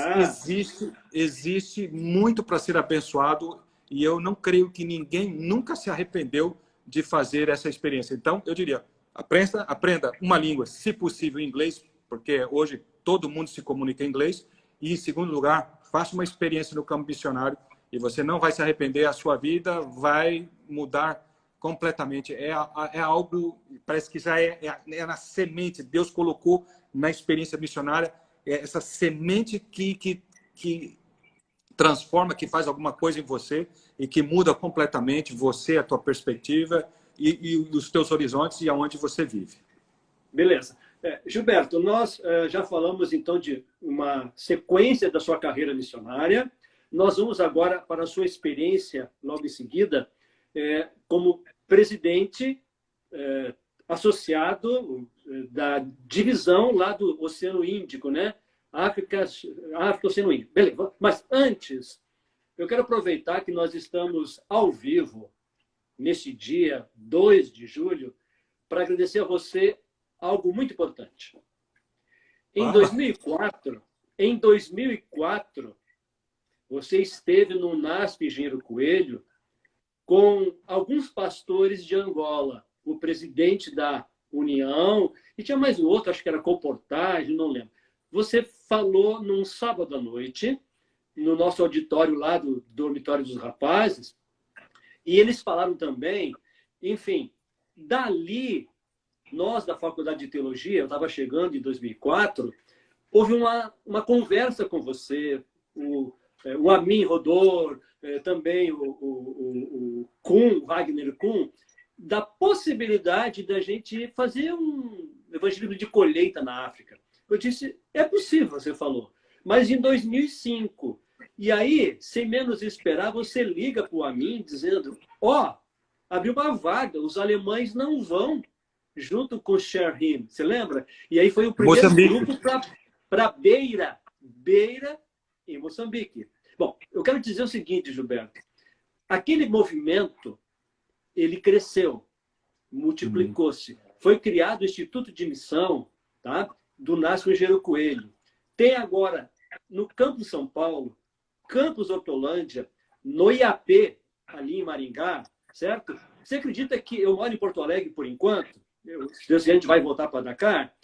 existe muito para ser abençoado e eu não creio que ninguém nunca se arrependeu de fazer essa experiência. Então, eu diria, aprenda uma língua, se possível, inglês, porque hoje todo mundo se comunica em inglês. E, em segundo lugar, faça uma experiência no campo missionário e você não vai se arrepender, a sua vida vai mudar completamente. É algo, parece que já é na semente, Deus colocou na experiência missionária, essa semente que transforma, que faz alguma coisa em você e que muda completamente você, a tua perspectiva e os teus horizontes e aonde você vive. Beleza. Gilberto, nós já falamos então de uma sequência da sua carreira missionária. Nós vamos agora para a sua experiência, logo em seguida, como presidente associado da divisão lá do Oceano Índico, né? África, Oceano Índico. Beleza. Mas antes, eu quero aproveitar que nós estamos ao vivo, neste dia 2 de julho, para agradecer a você algo muito importante. Em 2004, você esteve no NASP Engenheiro Coelho com alguns pastores de Angola, o presidente da União, e tinha mais um outro, acho que era Comportagem, não lembro. Você falou num sábado à noite, no nosso auditório lá do Dormitório dos Rapazes, e eles falaram também, enfim, dali, nós da Faculdade de Teologia, eu estava chegando em 2004, houve uma conversa com você, o Amin Rodor, também o Wagner Kuhn, da possibilidade da gente fazer um evangelismo de colheita na África. Eu disse, é possível, você falou, mas em 2005. E aí, sem menos esperar, você liga para o Amin dizendo, abriu uma vaga, os alemães não vão junto com o Sherhim, você lembra? E aí foi o primeiro grupo para Beira em Moçambique. Bom, eu quero dizer o seguinte, Gilberto, aquele movimento, ele cresceu, multiplicou-se. Foi criado o Instituto de Missão, tá? Do NASP Engenheiro Coelho. Tem agora, no Campus São Paulo, Campus Hortolândia, no IAP, ali em Maringá, certo? Você acredita que eu moro em Porto Alegre por enquanto? Se a gente vai voltar para Dakar.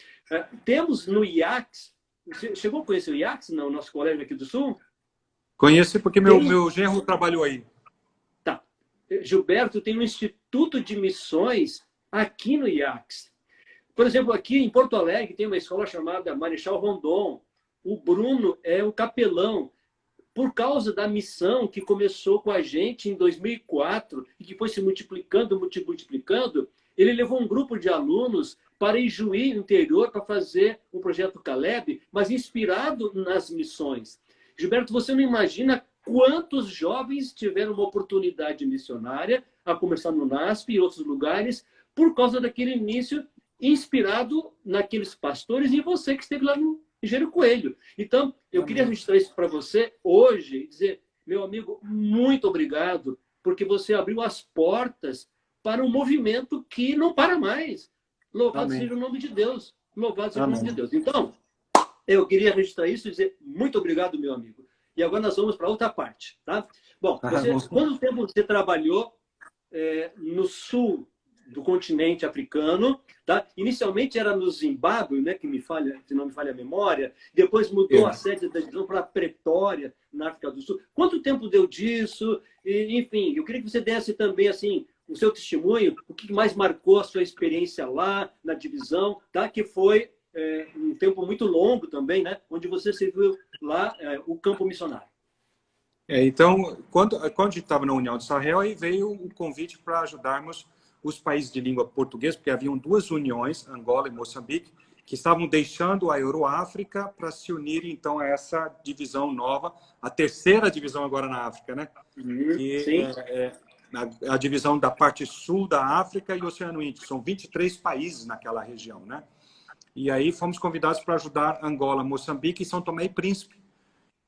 Temos no IACS, você chegou a conhecer o IACS, no nosso colégio aqui do Sul? Conheci porque meu genro trabalhou aí. Tá. Gilberto, tem um Instituto de Missões aqui no IACS. Por exemplo, aqui em Porto Alegre tem uma escola chamada Marechal Rondon. O Bruno é o capelão. Por causa da missão que começou com a gente em 2004 e que foi se multiplicando, ele levou um grupo de alunos para Ijuí, no interior, para fazer um projeto Caleb, mas inspirado nas missões. Gilberto, você não imagina quantos jovens tiveram uma oportunidade missionária a começar no NASP e outros lugares por causa daquele início inspirado naqueles pastores e você que esteve lá no Engenheiro Coelho. Então, eu queria registrar isso para você hoje e dizer, meu amigo, muito obrigado, porque você abriu as portas para um movimento que não para mais. Louvado seja o nome de Deus. Louvado seja o nome de Deus. Então, eu queria registrar isso e dizer muito obrigado, meu amigo. E agora nós vamos para outra parte. Tá? Bom, quanto tempo você trabalhou no sul do continente africano, tá? Inicialmente era no Zimbábue, né, se não me falha a memória, depois mudou a sede da divisão para Pretória, na África do Sul. Quanto tempo deu disso? E, enfim, eu queria que você desse também assim o seu testemunho, o que mais marcou a sua experiência lá na divisão, tá? Que foi um tempo muito longo também, né, onde você serviu lá o campo missionário. Então, quando a gente estava na União de Sahel, aí veio o convite para ajudarmos os países de língua portuguesa, porque haviam 2 uniões, Angola e Moçambique, que estavam deixando a Euroáfrica para se unir, então, a essa divisão nova, a 3ª divisão agora na África, né? Que a divisão da parte sul da África e Oceano Índico. São 23 países naquela região, né? E aí fomos convidados para ajudar Angola, Moçambique e São Tomé e Príncipe.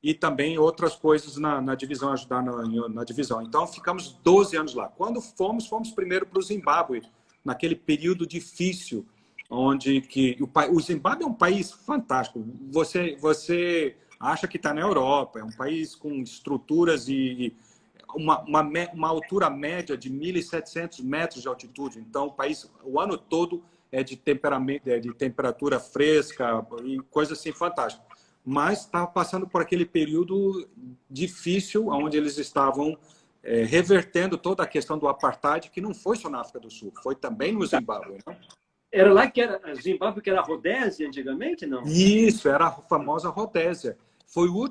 E também outras coisas na divisão, ajudar na divisão. Então, ficamos 12 anos lá. Quando fomos primeiro para o Zimbábue, naquele período difícil, onde que o Zimbábue é um país fantástico. Você acha que está na Europa, é um país com estruturas e uma altura média de 1.700 metros de altitude. Então, o país, o ano todo, é de temperatura fresca e coisa assim fantástica. Mas estava passando por aquele período difícil, onde eles estavam revertendo toda a questão do apartheid, que não foi só na África do Sul, foi também no Zimbábue. Né? Era lá que era Zimbábue, que era a Rodésia antigamente, não? Isso, era a famosa Rodésia. Foi o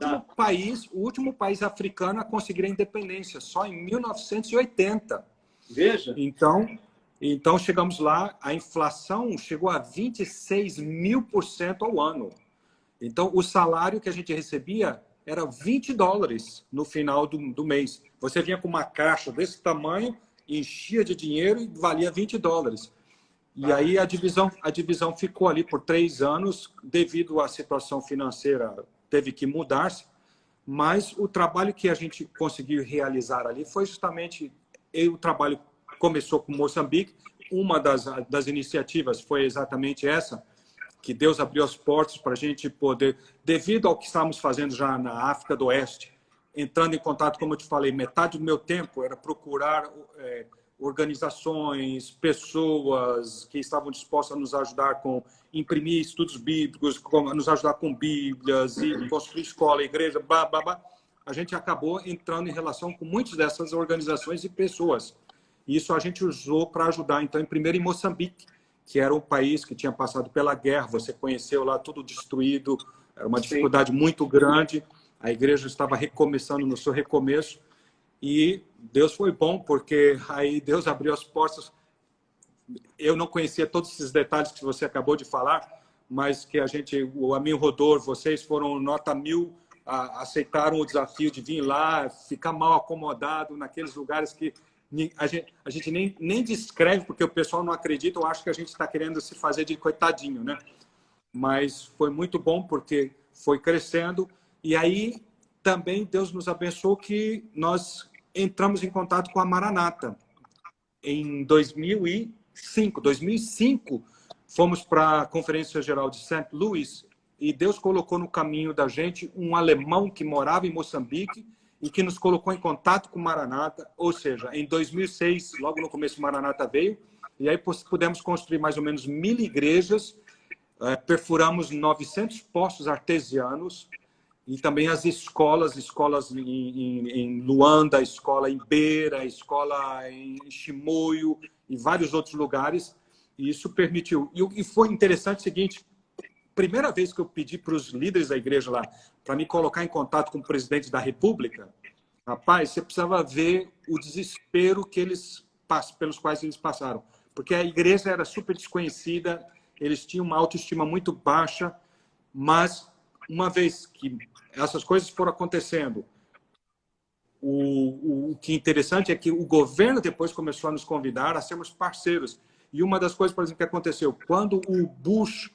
último país africano a conseguir a independência, só em 1980. Veja. Então chegamos lá, a inflação chegou a 26.000% ao ano. Então, o salário que a gente recebia era $20 no final do mês. Você vinha com uma caixa desse tamanho, enchia de dinheiro e valia $20. E aí a divisão ficou ali por 3 anos, devido à situação financeira, teve que mudar-se. Mas o trabalho que a gente conseguiu realizar ali foi justamente... O trabalho começou com Moçambique. Uma das iniciativas foi exatamente essa, que Deus abriu as portas para a gente poder, devido ao que estávamos fazendo já na África do Oeste, entrando em contato, como eu te falei, metade do meu tempo era procurar organizações, pessoas que estavam dispostas a nos ajudar com imprimir estudos bíblicos, a nos ajudar com bíblias e construir escola, igreja, blá, blá, blá. A gente acabou entrando em relação com muitas dessas organizações e pessoas. Isso a gente usou para ajudar, então, primeiro em Moçambique, que era um país que tinha passado pela guerra, você conheceu lá tudo destruído, era uma dificuldade muito grande, a igreja estava recomeçando no seu recomeço, e Deus foi bom, porque aí Deus abriu as portas. Eu não conhecia todos esses detalhes que você acabou de falar, mas que o Amin Rodor, vocês foram nota 1000, aceitaram o desafio de vir lá, ficar mal acomodado naqueles lugares que a gente nem descreve, porque o pessoal não acredita, eu acho que a gente está querendo se fazer de coitadinho, né? Mas foi muito bom, porque foi crescendo. E aí também Deus nos abençoou que nós entramos em contato com a Maranata. Em 2005, fomos para a Conferência Geral de St. Louis e Deus colocou no caminho da gente um alemão que morava em Moçambique e que nos colocou em contato com Maranata, ou seja, em 2006, logo no começo, Maranata veio, e aí pudemos construir mais ou menos 1.000 igrejas, perfuramos 900 poços artesianos, e também as escolas em Luanda, escola em Beira, escola em Chimoio, e vários outros lugares, e isso permitiu. E foi interessante o seguinte, primeira vez que eu pedi para os líderes da igreja lá para me colocar em contato com o presidente da República, rapaz, você precisava ver o desespero pelos quais eles passaram. Porque a igreja era super desconhecida, eles tinham uma autoestima muito baixa, mas uma vez que essas coisas foram acontecendo, o que é interessante é que o governo depois começou a nos convidar a sermos parceiros. E uma das coisas, por exemplo, que aconteceu, quando o Bush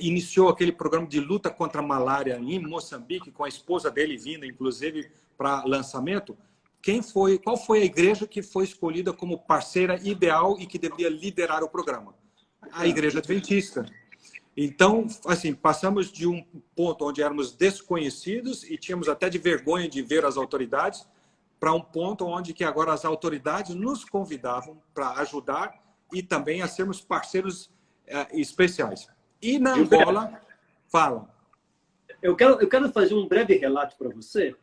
iniciou aquele programa de luta contra a malária em Moçambique, com a esposa dele vindo, inclusive, para lançamento, qual foi a igreja que foi escolhida como parceira ideal e que deveria liderar o programa? A Igreja Adventista. Então, assim, passamos de um ponto onde éramos desconhecidos e tínhamos até de vergonha de ver as autoridades, para um ponto onde que agora as autoridades nos convidavam para ajudar e também a sermos parceiros especiais. E na Angola, fala. Eu quero fazer um breve relato para você,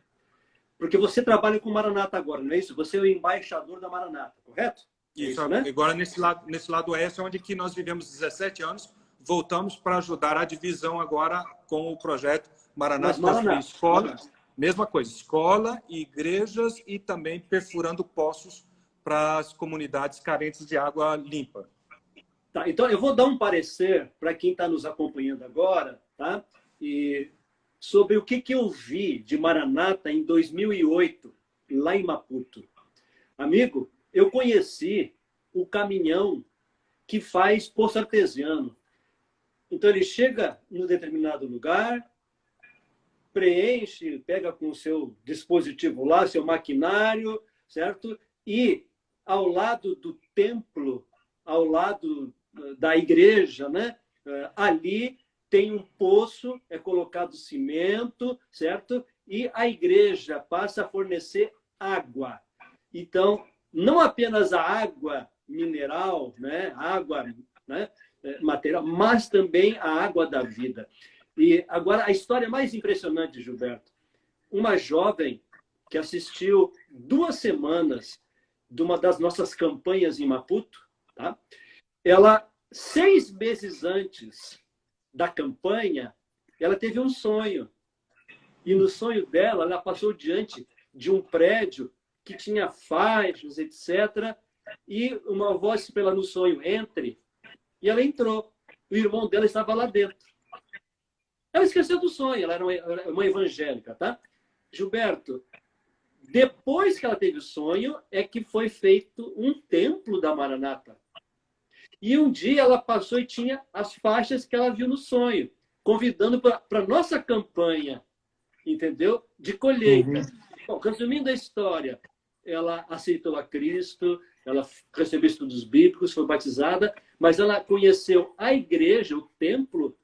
porque você trabalha com Maranata agora, não é isso? Você é o embaixador da Maranata, correto? Isso, né? Agora nesse lado oeste, onde que nós vivemos 17 anos, voltamos para ajudar a divisão agora com o projeto Maranata, construir escola, mesma coisa, escola, igrejas e também perfurando poços para as comunidades carentes de água limpa. Tá, então eu vou dar um parecer para quem está nos acompanhando agora, tá? E sobre o que eu vi de Maranata em 2008, lá em Maputo. Amigo, eu conheci o caminhão que faz poço artesiano. Então, ele chega em um determinado lugar, preenche, pega com o seu dispositivo lá, seu maquinário, certo? E ao lado do templo, ao lado da igreja, né? Ali tem um poço, é colocado cimento, certo? E a igreja passa a fornecer água. Então, não apenas a água mineral, né? Água, né? Material, mas também a água da vida. E agora, a história mais impressionante, Gilberto. Uma jovem que assistiu 2 semanas de uma das nossas campanhas em Maputo, tá? Ela, 6 meses antes da campanha, ela teve um sonho. E no sonho dela, ela passou diante de um prédio que tinha faixas, etc. E uma voz pela no sonho, entre. E ela entrou. O irmão dela estava lá dentro. Ela esqueceu do sonho, ela era uma evangélica, tá? Gilberto, depois que ela teve o sonho, é que foi feito um templo da Maranata. E um dia ela passou e tinha as faixas que ela viu no sonho, convidando para a nossa campanha, entendeu? De colheita. Uhum. Bom, resumindo a história, ela aceitou a Cristo, ela recebeu estudos bíblicos, foi batizada, mas ela conheceu a igreja, o templo,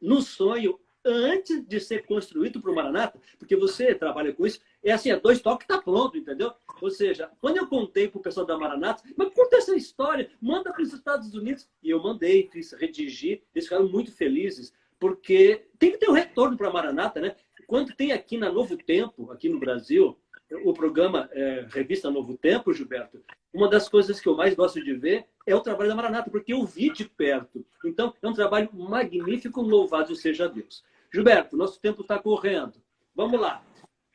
no sonho, antes de ser construído para o Maranata, porque você trabalha com isso, é assim, 2 toques está pronto, entendeu? Ou seja, quando eu contei para o pessoal da Maranata, mas conta essa história, manda para os Estados Unidos, e eu mandei, fiz, redigi, eles ficaram muito felizes, porque tem que ter um retorno para a Maranata, né? Quando tem aqui na Novo Tempo, aqui no Brasil, o programa Revista Novo Tempo, Gilberto, uma das coisas que eu mais gosto de ver é o trabalho da Maranata, porque eu vi de perto. Então, é um trabalho magnífico, louvado seja Deus. Gilberto, nosso tempo está correndo. Vamos lá.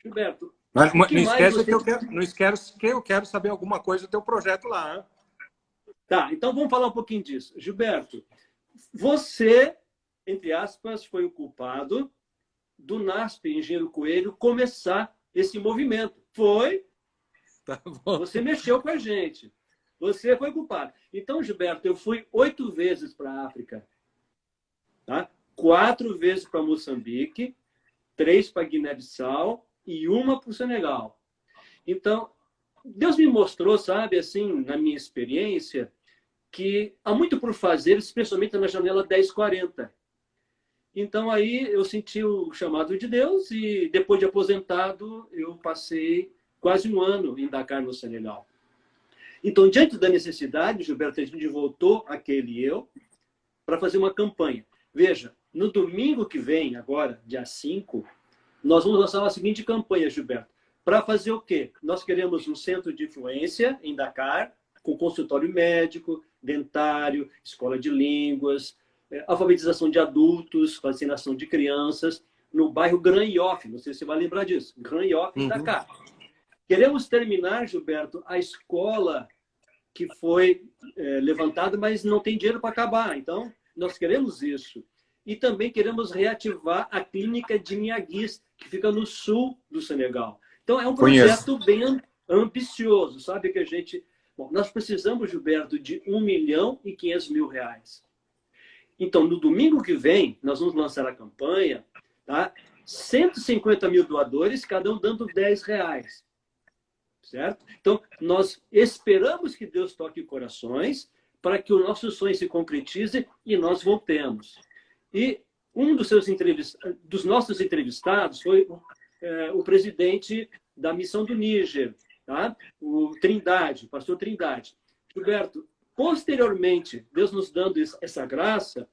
Gilberto, mas não esquece você... que eu quero saber alguma coisa do teu projeto lá. Hein? Tá, então vamos falar um pouquinho disso. Gilberto, você, entre aspas, foi o culpado do NASP, Engenheiro Coelho, começar esse movimento. Foi. Tá bom. Você mexeu com a gente. Você foi culpado. Então, Gilberto, eu fui 8 vezes para a África. Tá? 4 vezes para Moçambique, 3 para Guiné-Bissau e 1 para o Senegal. Então, Deus me mostrou, sabe, assim, na minha experiência, que há muito por fazer, especialmente na janela 1040. Então, aí eu senti o chamado de Deus e, depois de aposentado, eu passei quase 1 ano em Dakar, no Senegal. Então, diante da necessidade, Gilberto, a gente voltou, aquele e eu, para fazer uma campanha. Veja, no domingo que vem, agora, dia 5, nós vamos lançar a seguinte campanha, Gilberto. Para fazer o quê? Nós queremos um centro de influência em Dakar, com consultório médico, dentário, escola de línguas, alfabetização de adultos, vacinação de crianças, no bairro Grand Yoff, não sei se você vai lembrar disso, Grand Yoff, em Dakar. Queremos terminar, Gilberto, a escola que foi levantada, mas não tem dinheiro para acabar. Então, nós queremos isso. E também queremos reativar a clínica de Niaguis, que fica no sul do Senegal. Então, é um projeto bem ambicioso, sabe? Que a gente... Bom, nós precisamos, Gilberto, de R$1.500.000. Então, no domingo que vem, nós vamos lançar a campanha, tá? 150 mil doadores, cada um dando R$10. Certo? Então, nós esperamos que Deus toque corações para que o nosso sonho se concretize e nós voltemos. E um dos nossos entrevistados foi o presidente da missão do Níger, tá? O Trindade, o pastor Trindade. Gilberto, posteriormente, Deus nos dando essa graça,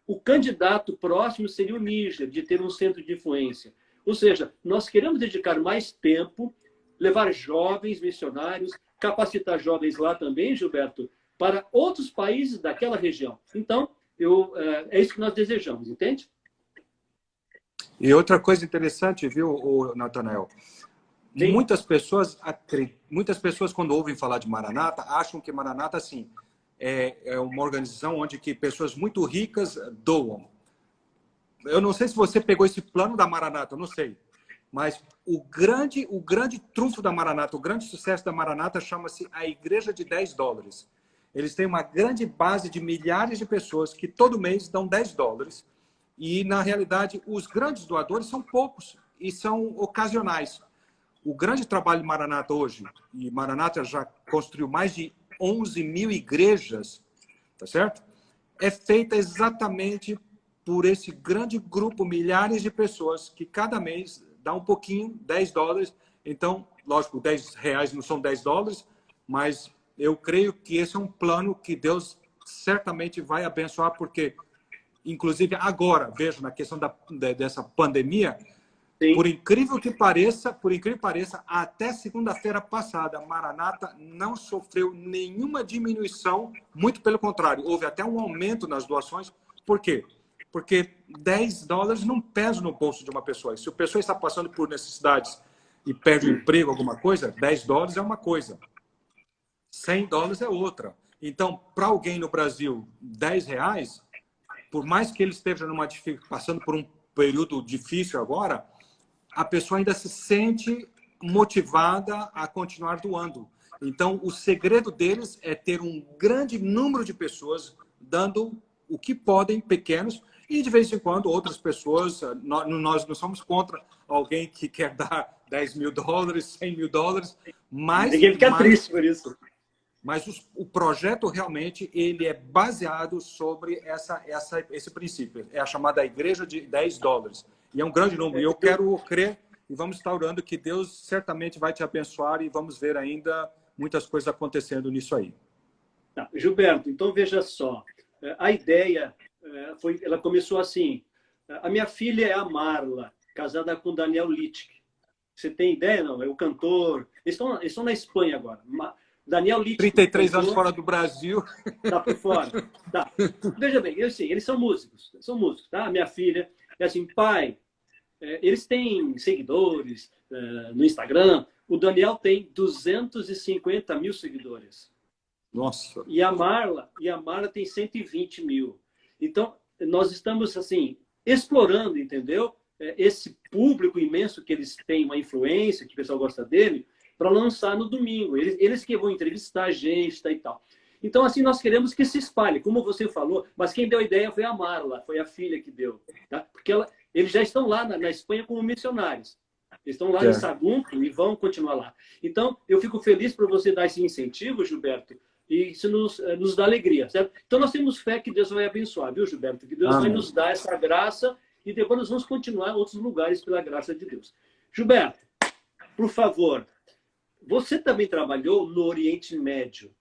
o candidato próximo seria o Níger, de ter um centro de influência. Ou seja, nós queremos dedicar mais tempo, levar jovens missionários, capacitar jovens lá também, Gilberto, para outros países daquela região. Então, é isso que nós desejamos, entende? E outra coisa interessante, viu, Natanael? Muitas pessoas, quando ouvem falar de Maranata, acham que Maranata, assim, é uma organização onde que pessoas muito ricas doam. Eu não sei se você pegou esse plano da Maranata, eu não sei. Mas o grande trunfo da Maranata, o grande sucesso da Maranata chama-se a Igreja de $10. eles têm uma grande base de milhares de pessoas que todo mês dão $10. E, na realidade, os grandes doadores são poucos e são ocasionais. O grande trabalho de Maranata hoje, e Maranata já construiu mais de 11 mil igrejas, tá certo? É feita exatamente por esse grande grupo, milhares de pessoas que cada mês dá um pouquinho, $10. Então, lógico, R$10 não são $10, mas eu creio que esse é um plano que Deus certamente vai abençoar, porque, inclusive agora, vejo na questão dessa pandemia, Sim. por incrível que pareça, até segunda-feira passada, Maranata não sofreu nenhuma diminuição, muito pelo contrário, houve até um aumento nas doações. Por quê? Porque $10 não pesa no bolso de uma pessoa. E se a pessoa está passando por necessidades e perde o emprego, alguma coisa, $10 é uma coisa, $100 é outra. Então, para alguém no Brasil, R$10, por mais que ele esteja passando por um período difícil agora, a pessoa ainda se sente motivada a continuar doando. Então, o segredo deles é ter um grande número de pessoas dando o que podem, pequenos, e de vez em quando outras pessoas, nós não somos contra alguém que quer dar $10 mil, $100 mil, mas... Ninguém fica triste por isso. Mas o projeto realmente ele é baseado sobre esse princípio. É a chamada Igreja de $10. E é um grande número. E eu quero crer e vamos estar orando que Deus certamente vai te abençoar e vamos ver ainda muitas coisas acontecendo nisso aí. Tá. Gilberto, então veja só. A ideia ela começou assim. A minha filha é a Marla, casada com Daniel Littke. Você tem ideia, não? É o cantor. Eles estão na Espanha agora. Daniel Littke. 33 anos fora do Brasil. Tá por fora. Tá. Veja bem, eles são músicos. São músicos, tá? Minha filha é assim, pai, eles têm seguidores no Instagram. O Daniel tem 250 mil seguidores. Nossa. E a Marla tem 120 mil. Então, nós estamos, assim, explorando, entendeu? Esse público imenso que eles têm, uma influência, que o pessoal gosta dele, para lançar no domingo. Eles que vão entrevistar a gente e tal. Então, assim, nós queremos que se espalhe, como você falou, mas quem deu a ideia foi a Marla, foi a filha que deu. Tá? Porque eles já estão lá na Espanha como missionários. Eles estão lá em Sagunto e vão continuar lá. Então, eu fico feliz por você dar esse incentivo, Gilberto, e isso nos dá alegria, certo? Então, nós temos fé que Deus vai abençoar, viu, Gilberto? Que Deus vai nos dar essa graça e depois nós vamos continuar em outros lugares pela graça de Deus. Gilberto, por favor, você também trabalhou no Oriente Médio.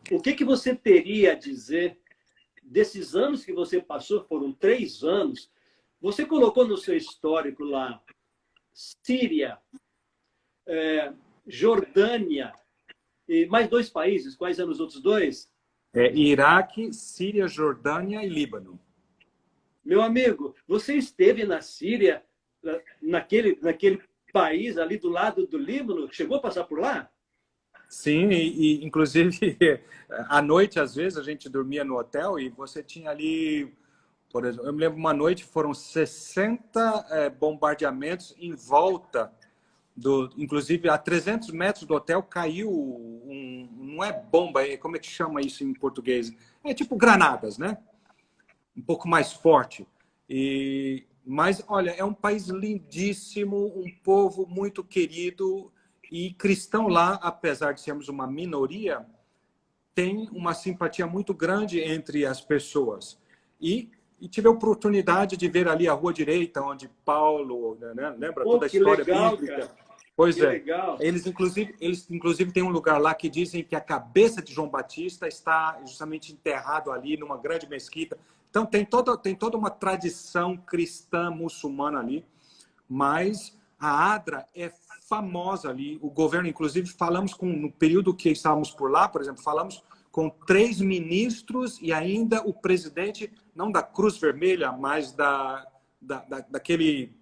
O que você teria a dizer desses anos que você passou, foram 3 anos, você colocou no seu histórico lá Síria, Jordânia e mais 2 países. Quais eram os outros 2? Iraque, Síria, Jordânia e Líbano. Meu amigo, você esteve na Síria, naquele país ali do lado do Líbano? Chegou a passar por lá? Sim, e inclusive à noite, às vezes, a gente dormia no hotel e você tinha ali, por exemplo, eu me lembro uma noite, foram 60 bombardeamentos em volta inclusive a 300 metros do hotel caiu não é bomba, como é que chama isso em português? É tipo granadas, né? Um pouco mais forte. Mas, olha, é um país lindíssimo, um povo muito querido e cristão lá, apesar de sermos uma minoria, tem uma simpatia muito grande entre as pessoas. E tive a oportunidade de ver ali a Rua Direita, onde Paulo, né? Lembra toda a história bíblica? Cara. Pois é. Legal. Eles inclusive têm um lugar lá que dizem que a cabeça de João Batista está justamente enterrado ali numa grande mesquita. Então tem toda uma tradição cristã muçulmana ali, mas a ADRA é famosa ali. O governo, inclusive, no período que estávamos por lá, por exemplo, falamos com 3 ministros e ainda o presidente, não da Cruz Vermelha, mas daquele...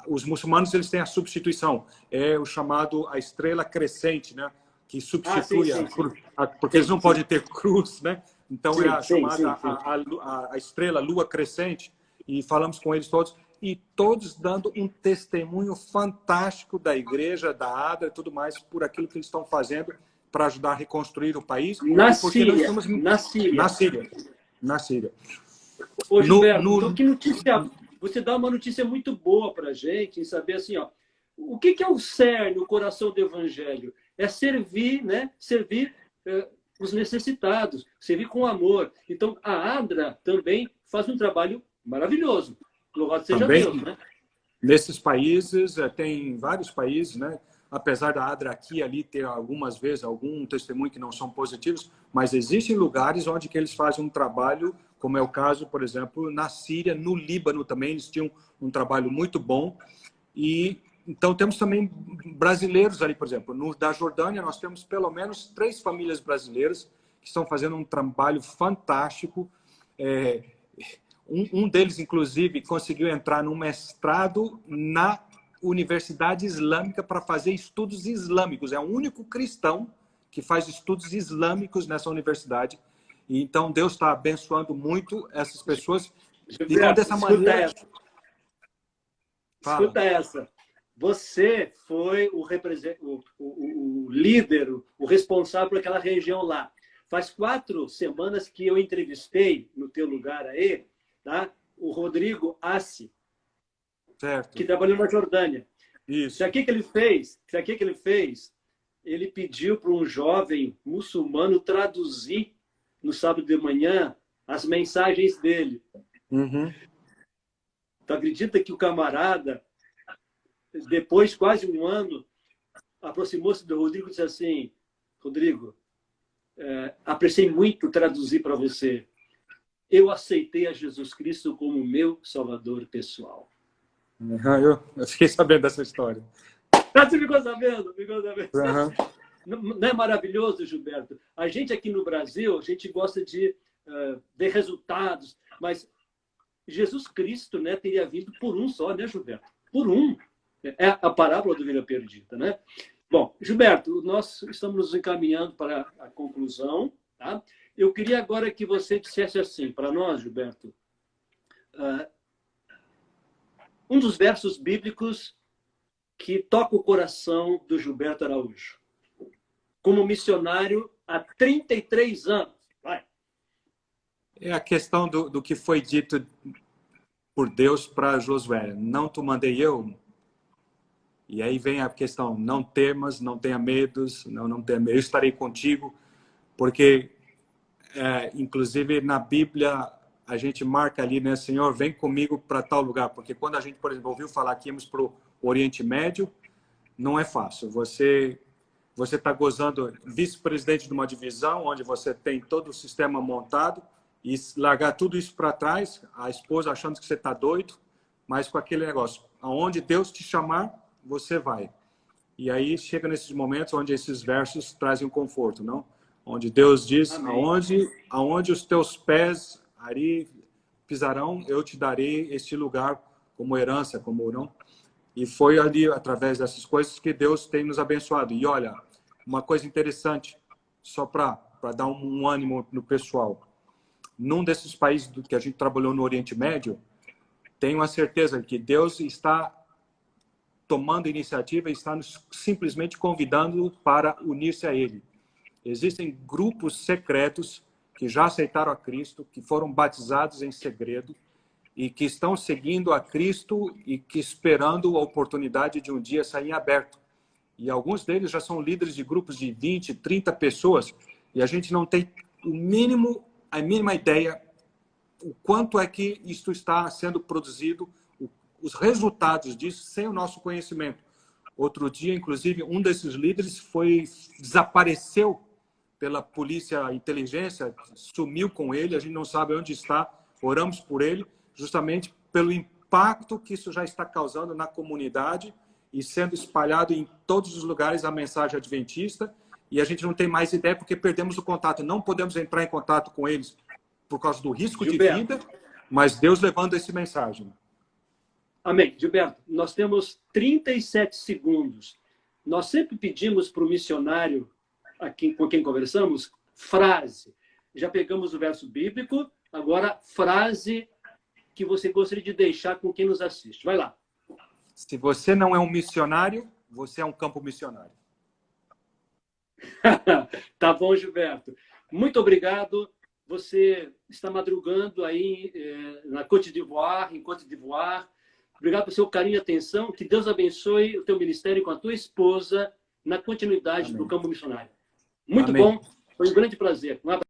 os muçulmanos, eles têm a substituição, é o chamado a estrela crescente, né? Que substitui a cruz, porque eles não podem ter cruz, né? Então é a chamada a estrela, lua crescente, e falamos com eles todos, e todos dando um testemunho fantástico da igreja, da ADRA e tudo mais, por aquilo que eles estão fazendo. para ajudar a reconstruir o país. Na Porque nós Síria. estamos Na Síria. na Síria. Na Síria. Ô, Gilberto, então que notícia... Você dá uma notícia muito boa para a gente, em saber assim, ó, o que é o cerne, o coração do Evangelho? É servir, né? Servir os necessitados, servir com amor. Então, a ADRA também faz um trabalho maravilhoso. Louvado seja Também, Deus, né? nesses países, tem vários países, né? Apesar da ADRA aqui e ali ter algumas vezes algum testemunho que não são positivos, mas existem lugares onde que eles fazem um trabalho, como é o caso, por exemplo, na Síria, no Líbano também, eles tinham um trabalho muito bom. E então temos também brasileiros ali, por exemplo, da Jordânia nós temos pelo menos 3 famílias brasileiras que estão fazendo um trabalho fantástico. Um deles, inclusive, conseguiu entrar num mestrado na Universidade Islâmica para fazer estudos islâmicos. É o único cristão que faz estudos islâmicos nessa universidade. E, então, Deus está abençoando muito essas pessoas. Então, dessa maneira... Escuta essa. Você foi o líder, o responsável por aquela região lá. Faz 4 semanas que eu entrevistei, no teu lugar aí, tá? O Rodrigo Assi, certo, que trabalhou na Jordânia. Isso. Sabe o que ele fez? Sabe o que ele fez? Ele pediu para um jovem muçulmano traduzir no sábado de manhã as mensagens dele. Uhum. Tu acredita que o camarada, depois, quase um ano, aproximou-se do Rodrigo e disse assim: Rodrigo, apreciei muito traduzir para você. Eu aceitei a Jesus Cristo como meu salvador pessoal. Eu fiquei sabendo dessa história. Você ficou sabendo? Ficou sabendo. Uhum. Não é maravilhoso, Gilberto? A gente aqui no Brasil, a gente gosta de ver resultados, mas Jesus Cristo, né, teria vindo por um só, né, Gilberto? Por um. É a parábola da ovelha perdida, né? Bom, Gilberto, nós estamos nos encaminhando para a conclusão, tá? Eu queria agora que você dissesse assim para nós, Gilberto, um dos versos bíblicos que toca o coração do Gilberto Araújo, como missionário há 33 anos. Vai. É a questão do que foi dito por Deus para Josué. Não te mandei eu? E aí vem a questão, não temas, não tenha medos, não tenha medo, eu estarei contigo, porque, inclusive, na Bíblia, a gente marca ali, né, Senhor, vem comigo para tal lugar, porque quando a gente, por exemplo, ouviu falar que íamos para o Oriente Médio, não é fácil. Você está gozando vice-presidente de uma divisão, onde você tem todo o sistema montado, e largar tudo isso para trás, a esposa achando que você está doido, mas com aquele negócio, aonde Deus te chamar, você vai. E aí chega nesses momentos onde esses versos trazem um conforto, não? Onde Deus diz, aonde os teus pés ali pisarão, eu te darei este lugar como herança, como não? E foi ali, através dessas coisas, que Deus tem nos abençoado. E olha, uma coisa interessante, só para dar um ânimo no pessoal. Num desses países que a gente trabalhou no Oriente Médio, tenho a certeza que Deus está tomando iniciativa e está nos simplesmente convidando para unir-se a Ele. Existem grupos secretos que já aceitaram a Cristo, que foram batizados em segredo e que estão seguindo a Cristo e que esperando a oportunidade de um dia sair em aberto. E alguns deles já são líderes de grupos de 20, 30 pessoas e a gente não tem a mínima ideia o quanto é que isto está sendo produzido, os resultados disso sem o nosso conhecimento. Outro dia, inclusive, um desses líderes desapareceu pela polícia inteligência, sumiu com ele, a gente não sabe onde está, oramos por ele, justamente pelo impacto que isso já está causando na comunidade e sendo espalhado em todos os lugares a mensagem adventista, e a gente não tem mais ideia porque perdemos o contato, não podemos entrar em contato com eles por causa do risco de vida, mas Deus levando essa mensagem. Amém. Gilberto, nós temos 37 segundos. Nós sempre pedimos para o missionário com quem conversamos, frase. Já pegamos o verso bíblico, agora frase que você gostaria de deixar com quem nos assiste. Vai lá. Se você não é um missionário, você é um campo missionário. Tá bom, Gilberto. Muito obrigado. Você está madrugando aí na Côte d'Ivoire, em Côte d'Ivoire. Obrigado pelo seu carinho e atenção. Que Deus abençoe o teu ministério com a tua esposa na continuidade Amém. do campo missionário. Muito Amém. bom. Foi um grande prazer. Um abraço.